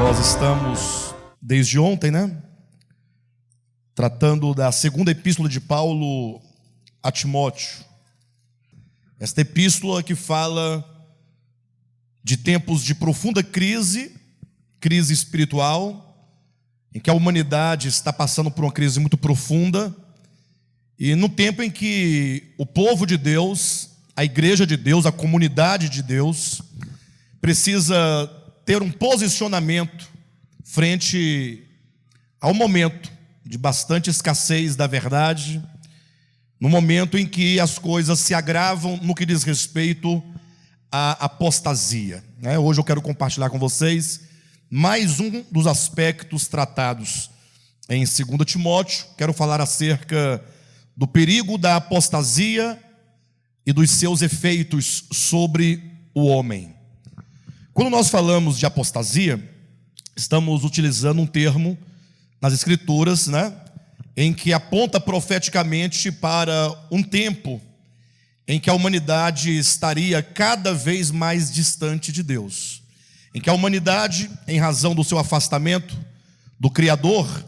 Nós estamos, desde ontem, tratando da segunda epístola de Paulo a Timóteo. Esta epístola que fala de tempos de profunda crise espiritual, em que a humanidade está passando por uma crise muito profunda, e no tempo em que o povo de Deus, a igreja de Deus, a comunidade de Deus, precisa ter um posicionamento frente ao momento de bastante escassez da verdade, no momento em que as coisas se agravam no que diz respeito à apostasia. Hoje eu quero compartilhar com vocês mais um dos aspectos tratados em 2 Timóteo. Quero falar acerca do perigo da apostasia e dos seus efeitos sobre o homem. Quando nós falamos de apostasia, estamos utilizando um termo nas Escrituras, em que aponta profeticamente para um tempo em que a humanidade estaria cada vez mais distante de Deus, em que a humanidade, em razão do seu afastamento do Criador,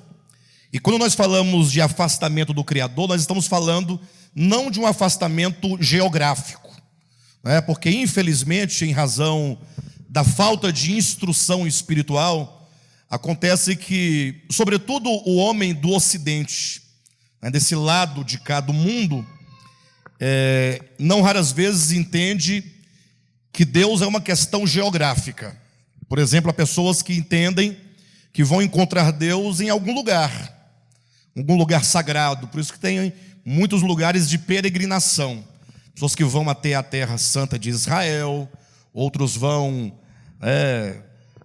e quando nós falamos de afastamento do Criador, nós estamos falando não de um afastamento geográfico, porque infelizmente, em razão da falta de instrução espiritual, acontece que, sobretudo o homem do Ocidente, desse lado de cá do mundo, não raras vezes entende que Deus é uma questão geográfica. Por exemplo, há pessoas que entendem que vão encontrar Deus em algum lugar sagrado. Por isso que tem muitos lugares de peregrinação. Pessoas que vão até a terra santa de Israel, outros vão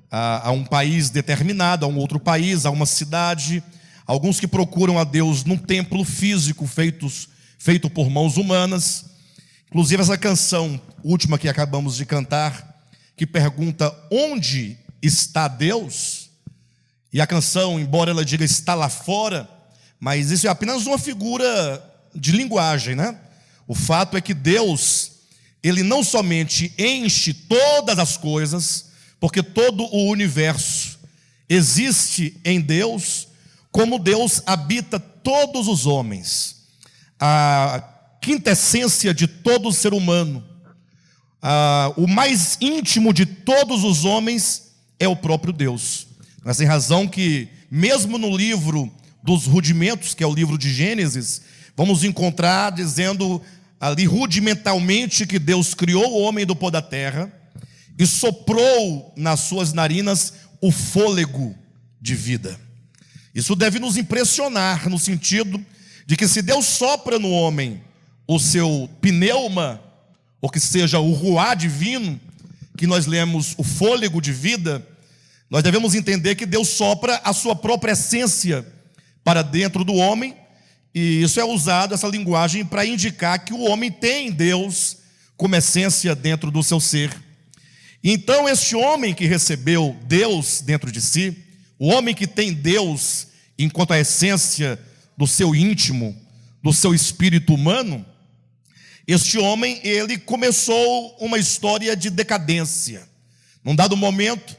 a um país determinado, a um outro país, a uma cidade. Alguns que procuram a Deus num templo físico feito por mãos humanas. Inclusive essa canção última que acabamos de cantar, que pergunta onde está Deus, e a canção, embora ela diga está lá fora, mas isso é apenas uma figura de linguagem, O fato é que Deus, Ele não somente enche todas as coisas, porque todo o universo existe em Deus, como Deus habita todos os homens. A quintessência de todo ser humano, o mais íntimo de todos os homens é o próprio Deus. Mas tem razão que, mesmo no livro dos rudimentos, que é o livro de Gênesis, vamos encontrar dizendo ali rudimentalmente que Deus criou o homem do pó da terra e soprou nas suas narinas o fôlego de vida. Isso deve nos impressionar, no sentido de que se Deus sopra no homem o seu pneuma, ou que seja o ruá divino, que nós lemos o fôlego de vida, nós devemos entender que Deus sopra a sua própria essência para dentro do homem, e isso é usado, essa linguagem, para indicar que o homem tem Deus como essência dentro do seu ser. Então este homem que recebeu Deus dentro de si, o homem que tem Deus enquanto a essência do seu íntimo, do seu espírito humano, este homem, ele começou uma história de decadência. Num dado momento,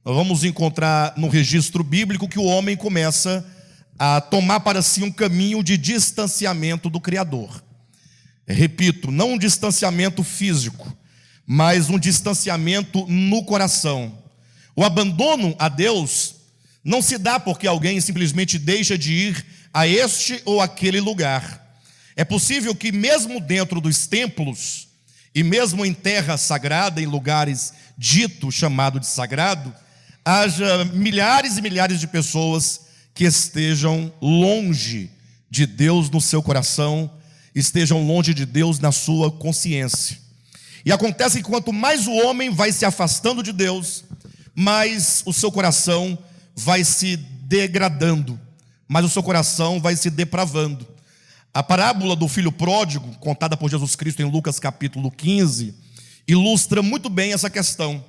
nós vamos encontrar no registro bíblico que o homem começa a tomar para si um caminho de distanciamento do Criador. Repito, não um distanciamento físico, mas um distanciamento no coração. O abandono a Deus não se dá porque alguém simplesmente deixa de ir a este ou aquele lugar. É possível que mesmo dentro dos templos, e mesmo em terra sagrada, em lugares dito, chamado de sagrado, haja milhares e milhares de pessoas que estejam longe de Deus no seu coração estejam longe de Deus na sua consciência. E acontece que quanto mais o homem vai se afastando de Deus, mais o seu coração vai se degradando, mais o seu coração vai se depravando. A parábola do filho pródigo, contada por Jesus Cristo em Lucas capítulo 15, ilustra muito bem essa questão.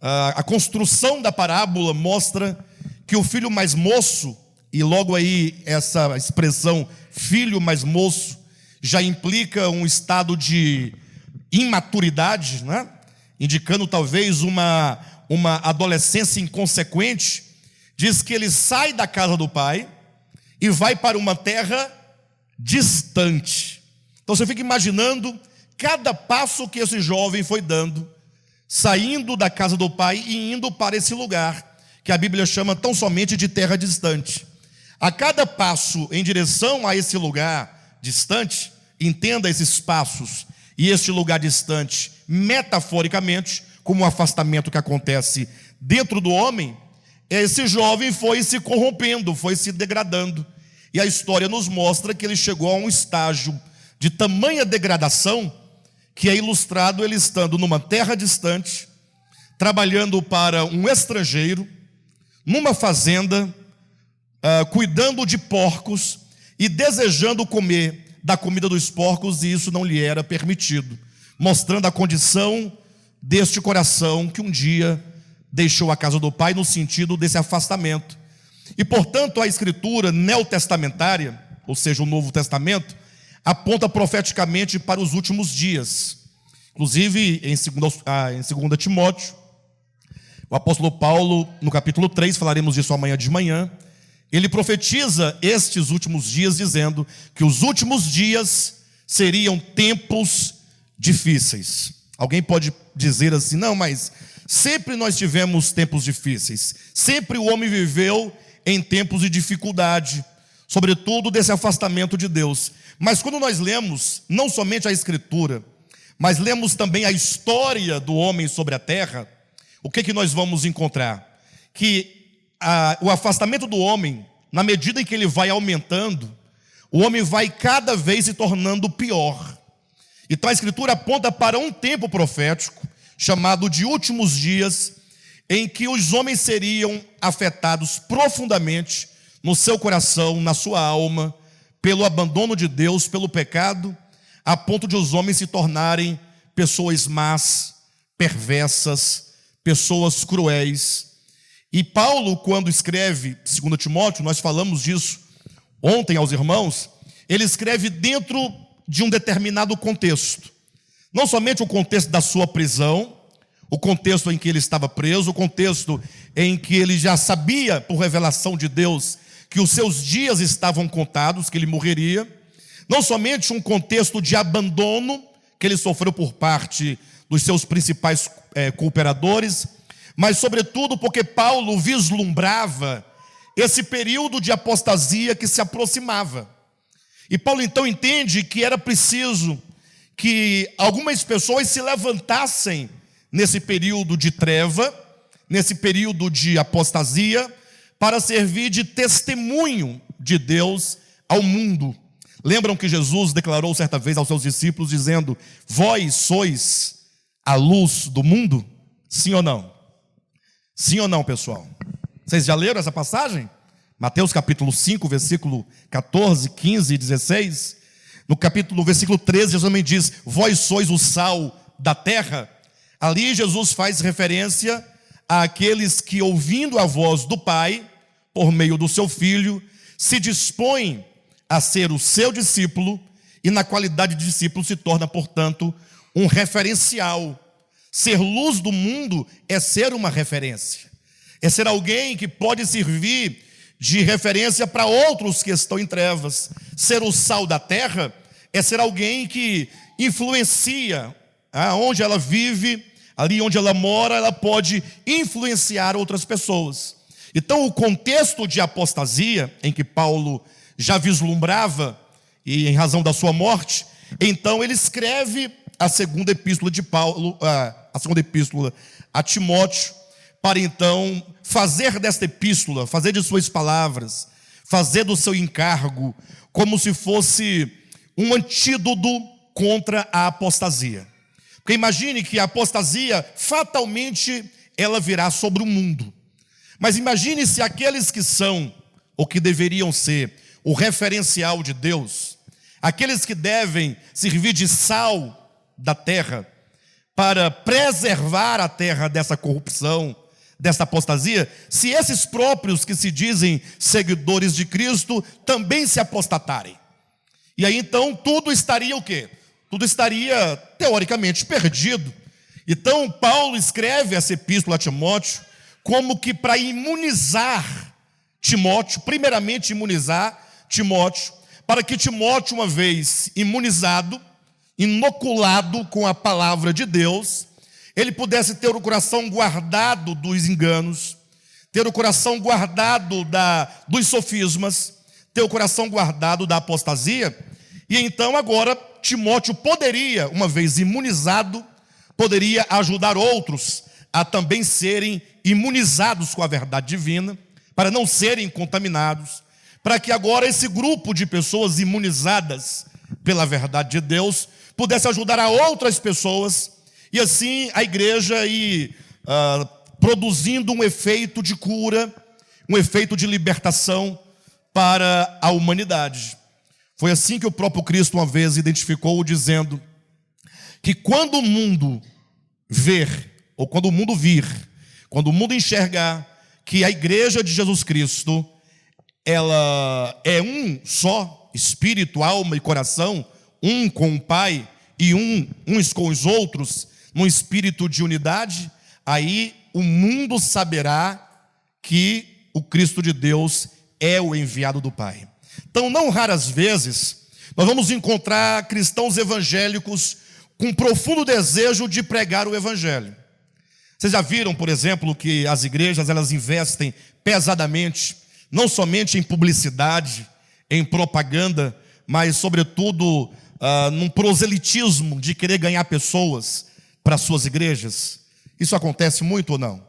A construção da parábola mostra que o filho mais moço, e logo aí essa expressão filho mais moço já implica um estado de imaturidade, né? Indicando talvez uma adolescência inconsequente. Diz que ele sai da casa do pai e vai para uma terra distante. Então você fica imaginando cada passo que esse jovem foi dando, saindo da casa do pai e indo para esse lugar que a Bíblia chama tão somente de terra distante. A cada passo em direção a esse lugar distante, entenda esses passos e este lugar distante metaforicamente como um afastamento que acontece dentro do homem. Esse jovem foi se corrompendo, foi se degradando, e a história nos mostra que ele chegou a um estágio de tamanha degradação que é ilustrado ele estando numa terra distante, trabalhando para um estrangeiro, numa fazenda, cuidando de porcos e desejando comer da comida dos porcos, e isso não lhe era permitido, mostrando a condição deste coração que um dia deixou a casa do pai, no sentido desse afastamento. E portanto a escritura neotestamentária, ou seja, o Novo Testamento, aponta profeticamente para os últimos dias. Inclusive em 2 Timóteo, o apóstolo Paulo, no capítulo 3, falaremos disso amanhã de manhã, ele profetiza estes últimos dias, dizendo que os últimos dias seriam tempos difíceis. Alguém pode dizer assim: não, mas sempre nós tivemos tempos difíceis, sempre o homem viveu em tempos de dificuldade, sobretudo desse afastamento de Deus. Mas quando nós lemos não somente a Escritura, mas lemos também a história do homem sobre a terra, o que nós vamos encontrar? Que o afastamento do homem, na medida em que ele vai aumentando, o homem vai cada vez se tornando pior. Então a Escritura aponta para um tempo profético, chamado de últimos dias, em que os homens seriam afetados profundamente no seu coração, na sua alma, pelo abandono de Deus, pelo pecado, a ponto de os homens se tornarem pessoas más, perversas, pessoas cruéis. E Paulo, quando escreve 2 Timóteo, nós falamos disso ontem aos irmãos, ele escreve dentro de um determinado contexto. Não somente o contexto da sua prisão, o contexto em que ele estava preso, o contexto em que ele já sabia, por revelação de Deus, que os seus dias estavam contados, que ele morreria. Não somente um contexto de abandono que ele sofreu por parte dos seus principais cooperadores, mas sobretudo porque Paulo vislumbrava esse período de apostasia que se aproximava. E Paulo então entende que era preciso que algumas pessoas se levantassem nesse período de treva, nesse período de apostasia, para servir de testemunho de Deus ao mundo. Lembram que Jesus declarou certa vez aos seus discípulos, dizendo: vós sois a luz do mundo? Sim ou não? Sim ou não, pessoal? Vocês já leram essa passagem? Mateus capítulo 5, versículo 14, 15 e 16. No versículo 13, Jesus também diz: vós sois o sal da terra. Ali Jesus faz referência àqueles que, ouvindo a voz do Pai, por meio do seu Filho, se dispõem a ser o seu discípulo, e na qualidade de discípulo se torna, portanto, um referencial. Ser luz do mundo é ser uma referência, é ser alguém que pode servir de referência para outros que estão em trevas. Ser o sal da terra é ser alguém que influencia onde ela vive, ali onde ela mora, ela pode influenciar outras pessoas. Então o contexto de apostasia, em que Paulo já vislumbrava, e em razão da sua morte, então ele escreve a segunda epístola de Paulo, a segunda epístola a Timóteo, para então fazer desta epístola, fazer de suas palavras, fazer do seu encargo, como se fosse um antídoto contra a apostasia. Porque imagine que a apostasia, fatalmente, ela virá sobre o mundo. Mas imagine se aqueles que são, ou que deveriam ser, o referencial de Deus, aqueles que devem servir de sal da terra, para preservar a terra dessa corrupção, dessa apostasia, se esses próprios que se dizem seguidores de Cristo também se apostatarem. E aí então tudo estaria o quê? Tudo estaria teoricamente perdido. Então Paulo escreve essa epístola a Timóteo como que para imunizar Timóteo, primeiramente imunizar Timóteo, para que Timóteo, uma vez imunizado, inoculado com a palavra de Deus, ele pudesse ter o coração guardado dos enganos, ter o coração guardado dos sofismas, ter o coração guardado da apostasia. E então agora Timóteo poderia, uma vez imunizado, poderia ajudar outros a também serem imunizados com a verdade divina, para não serem contaminados, para que agora esse grupo de pessoas imunizadas pela verdade de Deus pudesse ajudar a outras pessoas, e assim a igreja ir produzindo um efeito de cura, um efeito de libertação para a humanidade. Foi assim que o próprio Cristo uma vez identificou, dizendo que quando o mundo ver, ou quando o mundo vir, quando o mundo enxergar que a igreja de Jesus Cristo, ela é um só espírito, alma e coração, um com o Pai e uns com os outros, num espírito de unidade, aí o mundo saberá que o Cristo de Deus é o enviado do Pai. Então, não raras vezes, nós vamos encontrar cristãos evangélicos com profundo desejo de pregar o evangelho. Vocês já viram, por exemplo, que as igrejas elas investem pesadamente, não somente em publicidade, em propaganda, mas sobretudo num proselitismo de querer ganhar pessoas para suas igrejas? Isso acontece muito ou não?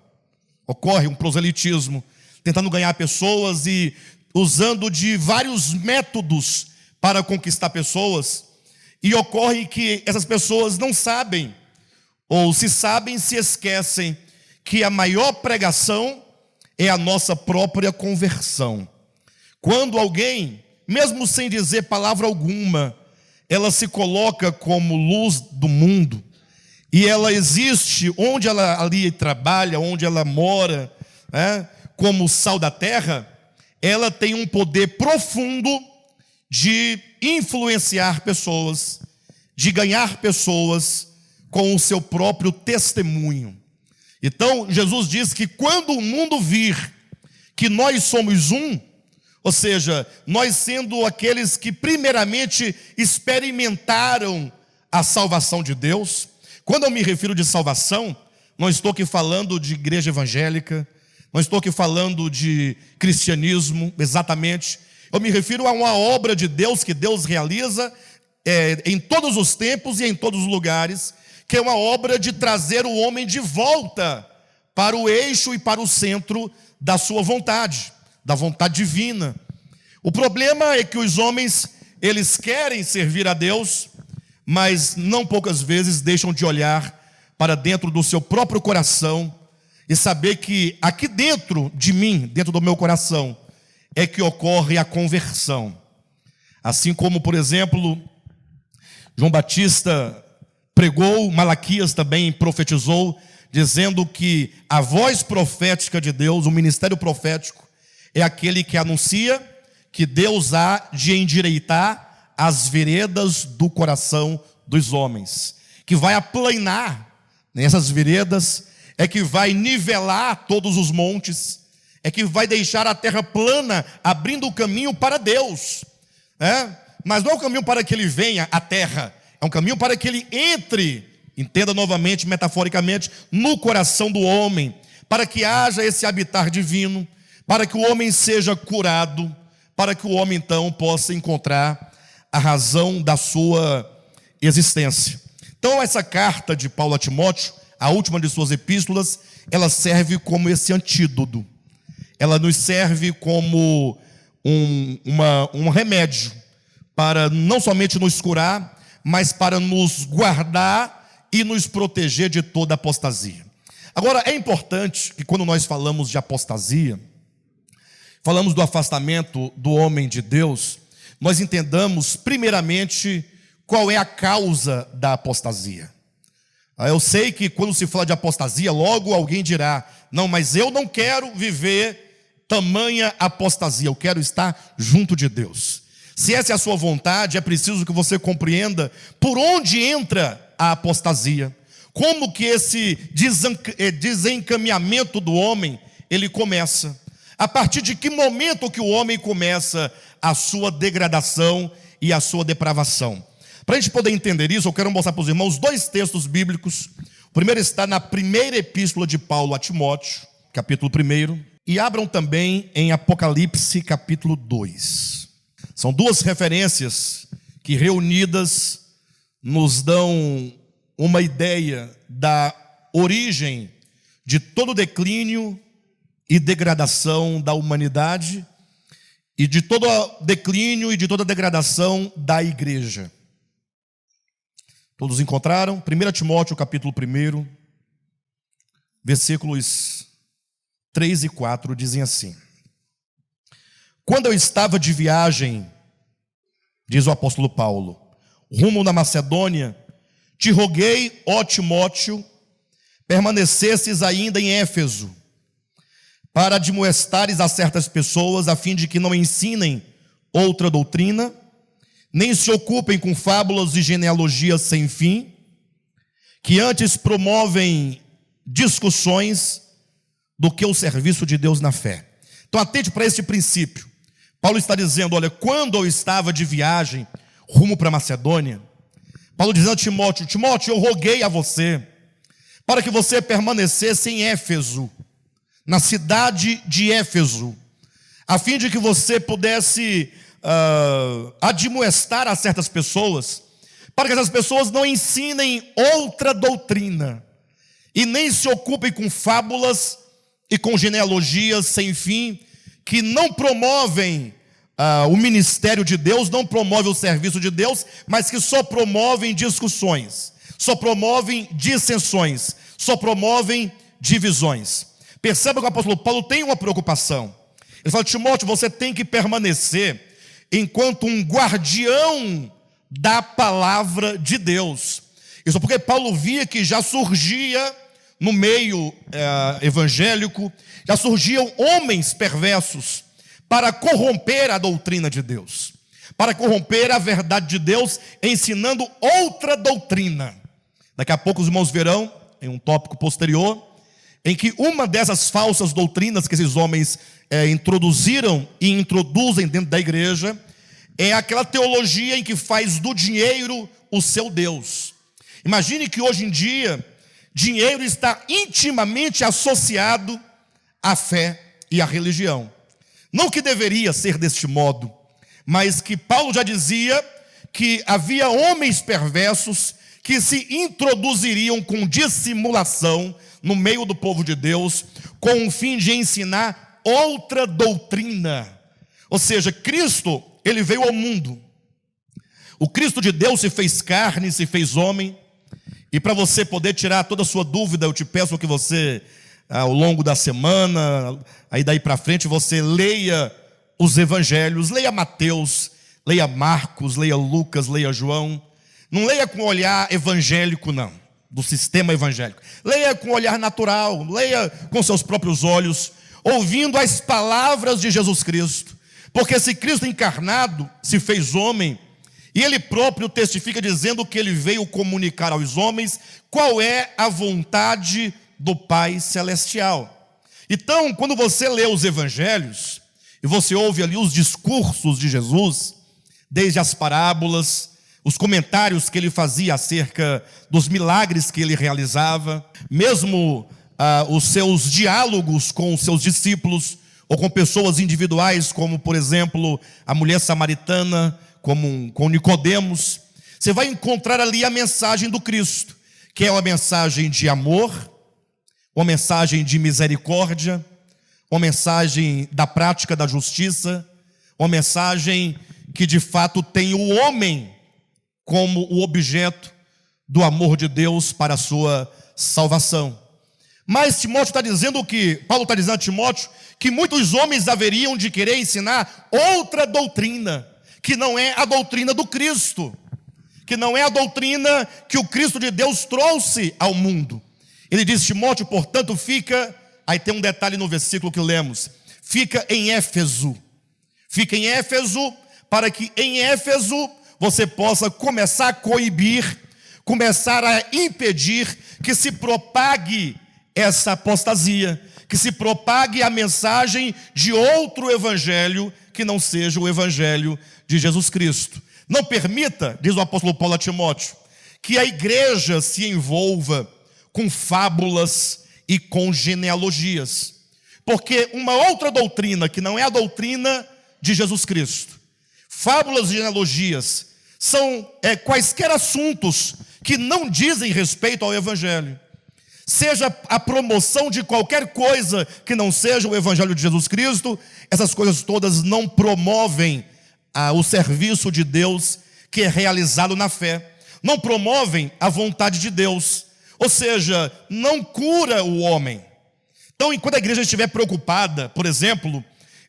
Ocorre um proselitismo, tentando ganhar pessoas e usando de vários métodos para conquistar pessoas, e ocorre que essas pessoas não sabem, ou se sabem, se esquecem que a maior pregação é a nossa própria conversão. Quando alguém, mesmo sem dizer palavra alguma, ela se coloca como luz do mundo, e ela existe onde ela ali trabalha, onde ela mora, como sal da terra, ela tem um poder profundo de influenciar pessoas, de ganhar pessoas com o seu próprio testemunho. Então, Jesus diz que quando o mundo vir que nós somos um, ou seja, nós sendo aqueles que primeiramente experimentaram a salvação de Deus. Quando eu me refiro de salvação, não estou aqui falando de igreja evangélica, não estou aqui falando de cristianismo, exatamente. Eu me refiro a uma obra de Deus que Deus realiza em todos os tempos e em todos os lugares, que é uma obra de trazer o homem de volta para o eixo e para o centro da sua vontade, da vontade divina. O problema é que os homens, eles querem servir a Deus, mas não poucas vezes deixam de olhar para dentro do seu próprio coração e saber que aqui dentro de mim, dentro do meu coração, é que ocorre a conversão. Assim como, por exemplo, João Batista pregou, Malaquias também profetizou, dizendo que a voz profética de Deus, o ministério profético, é aquele que anuncia que Deus há de endireitar as veredas do coração dos homens, que vai aplanar nessas veredas, é que vai nivelar todos os montes, é que vai deixar a terra plana, abrindo o caminho para Deus, mas não é um caminho para que ele venha à terra, é um caminho para que ele entre, entenda novamente, metaforicamente, no coração do homem, para que haja esse habitar divino, para que o homem seja curado, para que o homem então possa encontrar a razão da sua existência. Então essa carta de Paulo a Timóteo, a última de suas epístolas, ela serve como esse antídoto. Ela nos serve como um remédio para não somente nos curar, mas para nos guardar e nos proteger de toda apostasia. Agora, é importante que quando nós falamos de apostasia, falamos do afastamento do homem de Deus, nós entendamos primeiramente qual é a causa da apostasia. Eu sei que quando se fala de apostasia, logo alguém dirá: não, mas eu não quero viver tamanha apostasia, eu quero estar junto de Deus. Se essa é a sua vontade, é preciso que você compreenda por onde entra a apostasia, como que esse desencaminhamento do homem, ele começa. A partir de que momento que o homem começa a sua degradação e a sua depravação. Para a gente poder entender isso, eu quero mostrar para os irmãos dois textos bíblicos. O primeiro está na primeira epístola de Paulo a Timóteo, capítulo 1, e abram também em Apocalipse, capítulo 2. São duas referências que reunidas nos dão uma ideia da origem de todo o declínio e degradação da humanidade e de todo o declínio e de toda a degradação da igreja. Todos encontraram? 1 Timóteo, capítulo 1, versículos 3 e 4, dizem assim: quando eu estava de viagem, diz o apóstolo Paulo, rumo na Macedônia, te roguei, ó Timóteo, permanecesses ainda em Éfeso, para admoestares a certas pessoas, a fim de que não ensinem outra doutrina, nem se ocupem com fábulas e genealogias sem fim, que antes promovem discussões do que o serviço de Deus na fé. Então atente para este princípio. Paulo está dizendo, olha, quando eu estava de viagem rumo para Macedônia, Paulo dizendo a Timóteo, Timóteo, eu roguei a você, para que você permanecesse em Éfeso, na cidade de Éfeso, a fim de que você pudesse admoestar a certas pessoas, para que essas pessoas não ensinem outra doutrina, e nem se ocupem com fábulas e com genealogias sem fim, que não promovem o ministério de Deus, não promovem o serviço de Deus, mas que só promovem discussões, só promovem dissensões, só promovem divisões. Perceba que o apóstolo Paulo tem uma preocupação. Ele fala, Timóteo, você tem que permanecer enquanto um guardião da palavra de Deus. Isso porque Paulo via que já surgia no meio evangélico, já surgiam homens perversos para corromper a doutrina de Deus, para corromper a verdade de Deus, ensinando outra doutrina. Daqui a pouco os irmãos verão, em um tópico posterior, em que uma dessas falsas doutrinas que esses homens introduziram e introduzem dentro da igreja é aquela teologia em que faz do dinheiro o seu Deus. Imagine que hoje em dia dinheiro está intimamente associado à fé e à religião. Não que deveria ser deste modo, mas que Paulo já dizia que havia homens perversos que se introduziriam com dissimulação no meio do povo de Deus, com o fim de ensinar outra doutrina. Ou seja, Cristo, ele veio ao mundo. O Cristo de Deus se fez carne, se fez homem. E para você poder tirar toda a sua dúvida, eu te peço que você, ao longo da semana, aí daí para frente, você leia os evangelhos, leia Mateus, leia Marcos, leia Lucas, leia João. Não leia com olhar evangélico, não, do sistema evangélico. Leia com olhar natural, leia com seus próprios olhos, ouvindo as palavras de Jesus Cristo. Porque se Cristo encarnado se fez homem, e ele próprio testifica dizendo que ele veio comunicar aos homens qual é a vontade do Pai Celestial. Então, quando você lê os evangelhos, e você ouve ali os discursos de Jesus, desde as parábolas, os comentários que ele fazia acerca dos milagres que ele realizava, mesmo os seus diálogos com os seus discípulos, ou com pessoas individuais, como por exemplo, a mulher samaritana, como com Nicodemos, você vai encontrar ali a mensagem do Cristo, que é uma mensagem de amor, uma mensagem de misericórdia, uma mensagem da prática da justiça, uma mensagem que de fato tem o homem como o objeto do amor de Deus para a sua salvação. Mas Timóteo está dizendo Paulo está dizendo a Timóteo que muitos homens haveriam de querer ensinar outra doutrina, que não é a doutrina do Cristo, que não é a doutrina que o Cristo de Deus trouxe ao mundo. Ele diz, Timóteo, portanto, aí tem um detalhe no versículo que lemos, fica em Éfeso para que em Éfeso você possa começar a coibir, começar a impedir que se propague essa apostasia, que se propague a mensagem de outro evangelho que não seja o evangelho de Jesus Cristo. Não permita, diz o apóstolo Paulo a Timóteo, que a igreja se envolva com fábulas e com genealogias, porque uma outra doutrina que não é a doutrina de Jesus Cristo, fábulas e genealogias são quaisquer assuntos que não dizem respeito ao evangelho, seja a promoção de qualquer coisa que não seja o evangelho de Jesus Cristo. Essas coisas todas não promovem o serviço de Deus que é realizado na fé, não promovem a vontade de Deus, ou seja, não cura o homem. Então, enquanto a igreja estiver preocupada, por exemplo,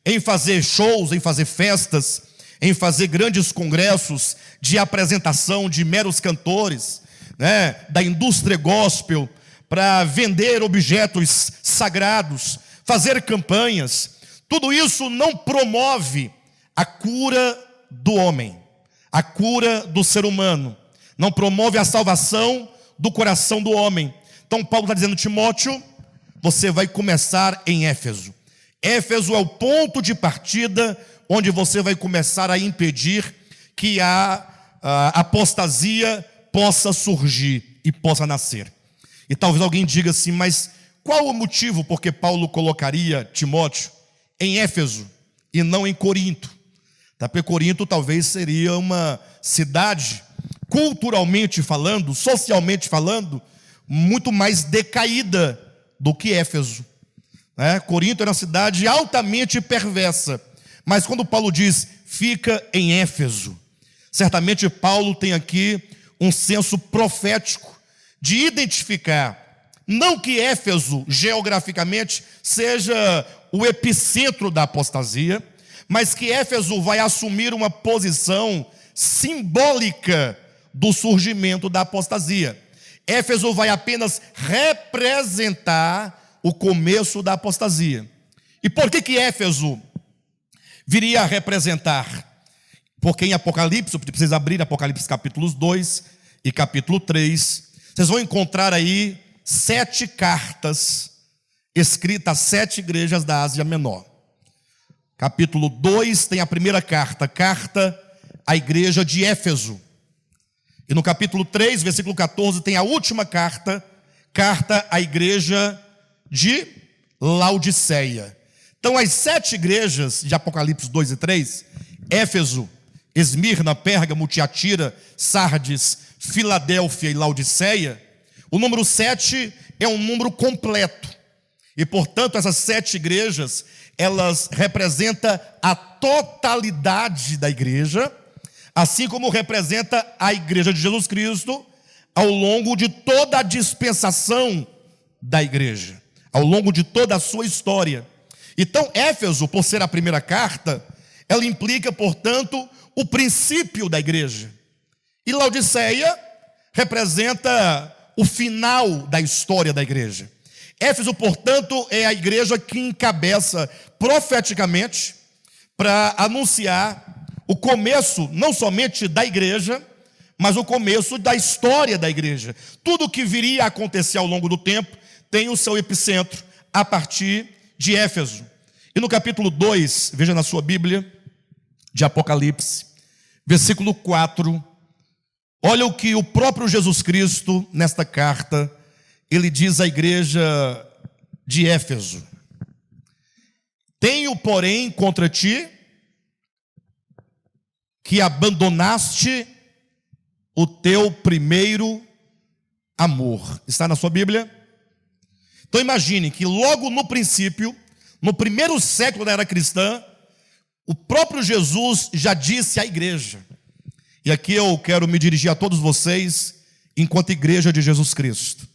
em fazer shows, em fazer festas, em fazer grandes congressos de apresentação de meros cantores, da indústria gospel, para vender objetos sagrados, fazer campanhas, tudo isso não promove a cura do homem, a cura do ser humano, não promove a salvação do coração do homem. Então Paulo está dizendo, Timóteo, você vai começar em Éfeso. Éfeso é o ponto de partida onde você vai começar a impedir que a apostasia possa surgir e possa nascer. E talvez alguém diga assim, mas qual o motivo porque Paulo colocaria Timóteo em Éfeso e não em Corinto? Porque Corinto talvez seria uma cidade, culturalmente falando, socialmente falando, muito mais decaída do que Éfeso. Corinto era uma cidade altamente perversa. Mas quando Paulo diz, fica em Éfeso, certamente Paulo tem aqui um senso profético de identificar, não que Éfeso, geograficamente, seja o epicentro da apostasia, mas que Éfeso vai assumir uma posição simbólica do surgimento da apostasia. Éfeso vai apenas representar o começo da apostasia. E por que Éfeso viria a representar? Porque em Apocalipse, precisa abrir Apocalipse capítulos 2 e capítulo 3, vocês vão encontrar aí 7 cartas escritas a 7 igrejas da Ásia Menor. Capítulo 2 tem a primeira carta à igreja de Éfeso. E no capítulo 3, versículo 14, tem a última carta à igreja de Laodiceia. Então as 7 igrejas de Apocalipse 2 e 3, Éfeso, Esmirna, Pérgamo, Tiatira, Sardes, Filadélfia e Laodiceia, o número 7 é um número completo. E portanto essas 7 igrejas, elas representam a totalidade da igreja, assim como representa a igreja de Jesus Cristo ao longo de toda a dispensação da igreja, ao longo de toda a sua história. Então Éfeso, por ser a primeira carta, ela implica, portanto, o princípio da igreja. E Laodiceia representa o final da história da igreja. Éfeso, portanto, é a igreja que encabeça profeticamente para anunciar o começo não somente da igreja, mas o começo da história da igreja. Tudo que viria a acontecer ao longo do tempo tem o seu epicentro a partir de Éfeso. E no capítulo 2, veja na sua Bíblia, de Apocalipse, versículo 4, olha o que o próprio Jesus Cristo, nesta carta, ele diz à igreja de Éfeso: tenho, porém, contra ti que abandonaste o teu primeiro amor. Está na sua Bíblia? Então imagine que logo no princípio, no primeiro século da era cristã, O próprio Jesus já disse à igreja, e aqui eu quero me dirigir a todos vocês, enquanto igreja de Jesus Cristo.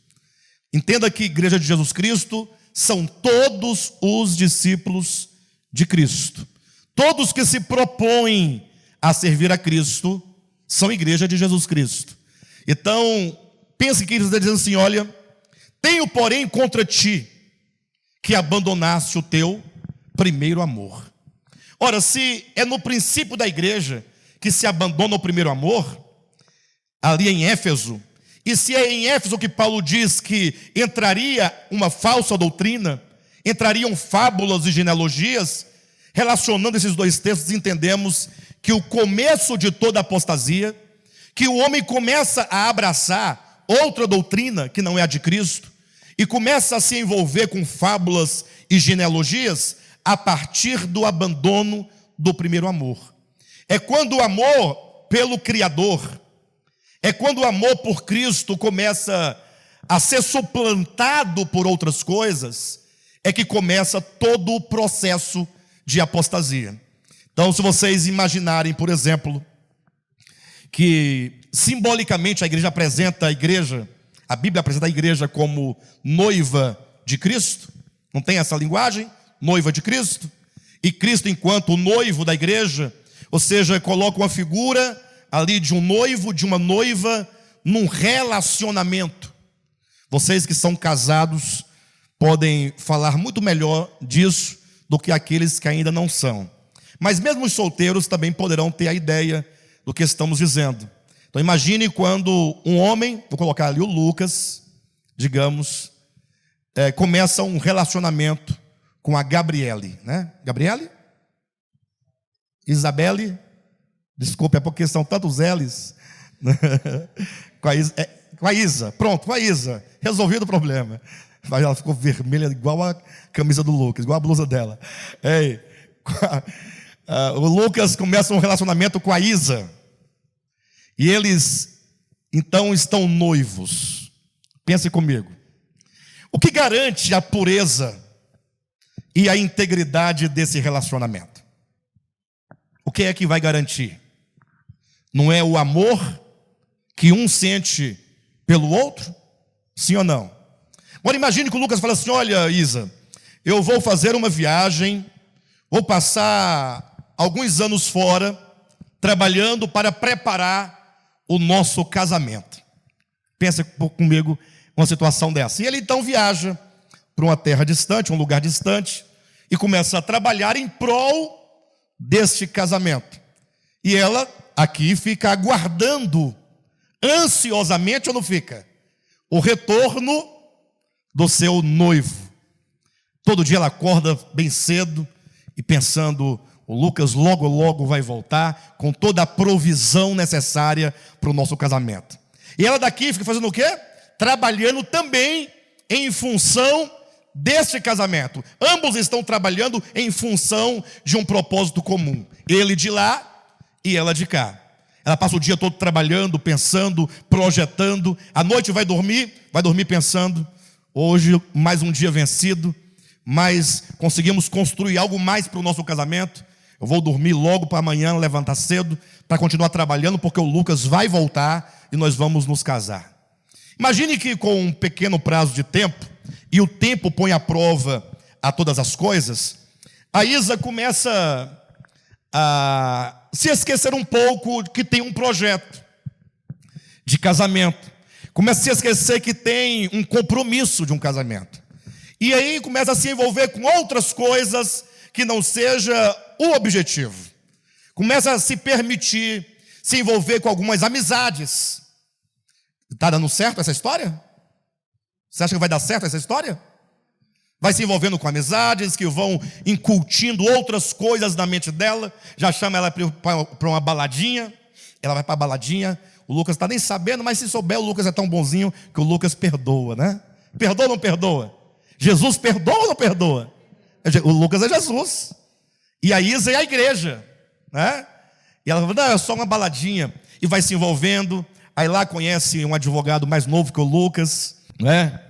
Entenda que igreja de Jesus Cristo são todos os discípulos de Cristo. Todos que se propõem a servir a Cristo são igreja de Jesus Cristo. Então, pense que ele está dizendo assim: olha, tenho porém contra ti que abandonaste o teu primeiro amor. Ora, se é no princípio da igreja que se abandona o primeiro amor, ali em Éfeso, e se é em Éfeso que Paulo diz que entraria uma falsa doutrina, entrariam fábulas e genealogias, relacionando esses dois textos, entendemos que o começo de toda apostasia, que o homem começa a abraçar outra doutrina que não é a de Cristo, e começa a se envolver com fábulas e genealogias a partir do abandono do primeiro amor. É quando o amor pelo Criador, é quando o amor por Cristo começa a ser suplantado por outras coisas, é que começa todo o processo de apostasia. Então, se vocês imaginarem, por exemplo, que simbolicamente a igreja apresenta a Bíblia apresenta a igreja como noiva de Cristo, não tem essa linguagem? Noiva de Cristo, e Cristo enquanto o noivo da igreja, ou seja, coloca uma figura ali de um noivo, de uma noiva, num relacionamento. Vocês que são casados podem falar muito melhor disso do que aqueles que ainda não são. Mas mesmo os solteiros também poderão ter a ideia do que estamos dizendo. Então imagine quando um homem, vou colocar ali o Lucas, digamos, começa um relacionamento com a Gabriele, né? Gabriele? Isabelle? Desculpe, é porque são tantos L's. Com a Isa, pronto, com a Isa, resolvido o problema. Mas ela ficou vermelha igual a camisa do Lucas, igual a blusa dela. O Lucas começa um relacionamento com a Isa, e eles então estão noivos. Pense comigo. O que garante a pureza e a integridade desse relacionamento? O que é que vai garantir? Não é o amor que um sente pelo outro? Sim ou não? Agora imagine que o Lucas fala assim: olha, Isa, eu vou fazer uma viagem, vou passar alguns anos fora, trabalhando para preparar o nosso casamento. Pensa comigo uma situação dessa. E ele então viaja para uma terra distante, um lugar distante, e começa a trabalhar em prol deste casamento. E ela aqui fica aguardando ansiosamente, ou não fica? O retorno do seu noivo. Todo dia ela acorda bem cedo e pensando: o Lucas logo, logo vai voltar com toda a provisão necessária para o nosso casamento. E ela daqui fica fazendo o quê? Trabalhando também em função deste casamento. Ambos estão trabalhando em função de um propósito comum. Ele de lá e ela de cá. Ela passa o dia todo trabalhando, pensando, projetando. À noite vai dormir pensando: hoje mais um dia vencido, mas conseguimos construir algo mais para o nosso casamento. Eu vou dormir logo para amanhã, levantar cedo, para continuar trabalhando, porque o Lucas vai voltar e nós vamos nos casar. Imagine que com um pequeno prazo de tempo, e o tempo põe à prova a todas as coisas, a Isa começa a se esquecer um pouco que tem um projeto de casamento. Começa a se esquecer que tem um compromisso de um casamento. E aí começa a se envolver com outras coisas que não seja o objetivo. Começa a se permitir se envolver com algumas amizades. Está dando certo essa história? Você acha que vai dar certo essa história? Vai se envolvendo com amizades que vão incutindo outras coisas na mente dela. Já chama ela para uma baladinha. Ela vai para a baladinha. O Lucas não está nem sabendo, mas se souber, o Lucas é tão bonzinho que o Lucas perdoa, né? Perdoa ou não perdoa? Jesus perdoa ou não perdoa? O Lucas é Jesus. E a Isa é a igreja, né? E ela fala: não, é só uma baladinha. E vai se envolvendo. Aí lá conhece um advogado mais novo que o Lucas, né?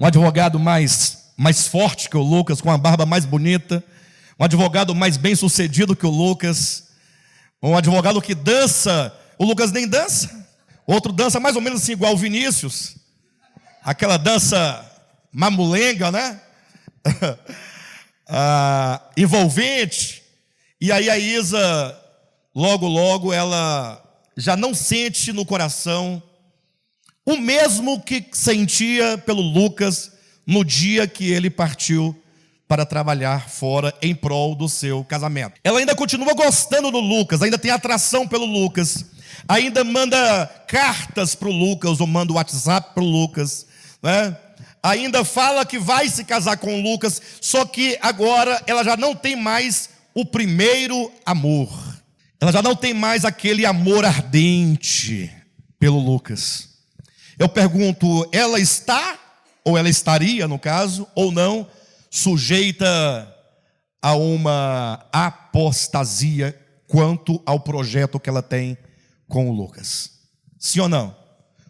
Um advogado mais forte que o Lucas, com uma barba mais bonita. um advogado mais bem sucedido que o Lucas, um advogado que dança, o Lucas nem dança, outro dança mais ou menos assim igual o Vinícius, aquela dança mamulenga, né? Envolvente. E aí a Isa, logo ela já não sente no coração o mesmo que sentia pelo Lucas no dia que ele partiu para trabalhar fora em prol do seu casamento. Ela ainda continua gostando do Lucas, ainda tem atração pelo Lucas, ainda manda cartas para o Lucas, ou manda WhatsApp para o Lucas, né? Ainda fala que vai se casar com o Lucas, só que agora ela já não tem mais o primeiro amor. Ela já não tem mais aquele amor ardente pelo Lucas. Eu pergunto, ela está, ou ela estaria, no caso, ou não, sujeita a uma apostasia quanto ao projeto que ela tem com o Lucas? Sim ou não?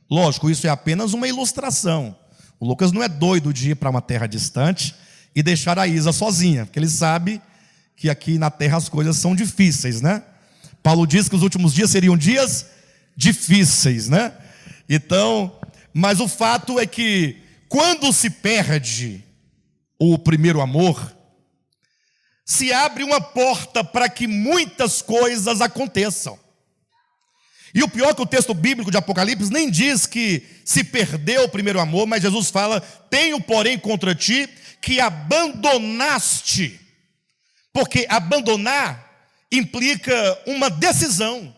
Lógico, isso é apenas uma ilustração. O Lucas não é doido de ir para uma terra distante e deixar a Isa sozinha, porque ele sabe que aqui na terra as coisas são difíceis, né? Paulo diz que os últimos dias seriam dias difíceis, né? Então, mas o fato é que quando se perde o primeiro amor, se abre uma porta para que muitas coisas aconteçam. E o pior é que o texto bíblico de Apocalipse nem diz que se perdeu o primeiro amor, mas Jesus fala: tenho porém contra ti que abandonaste. Porque abandonar implica uma decisão.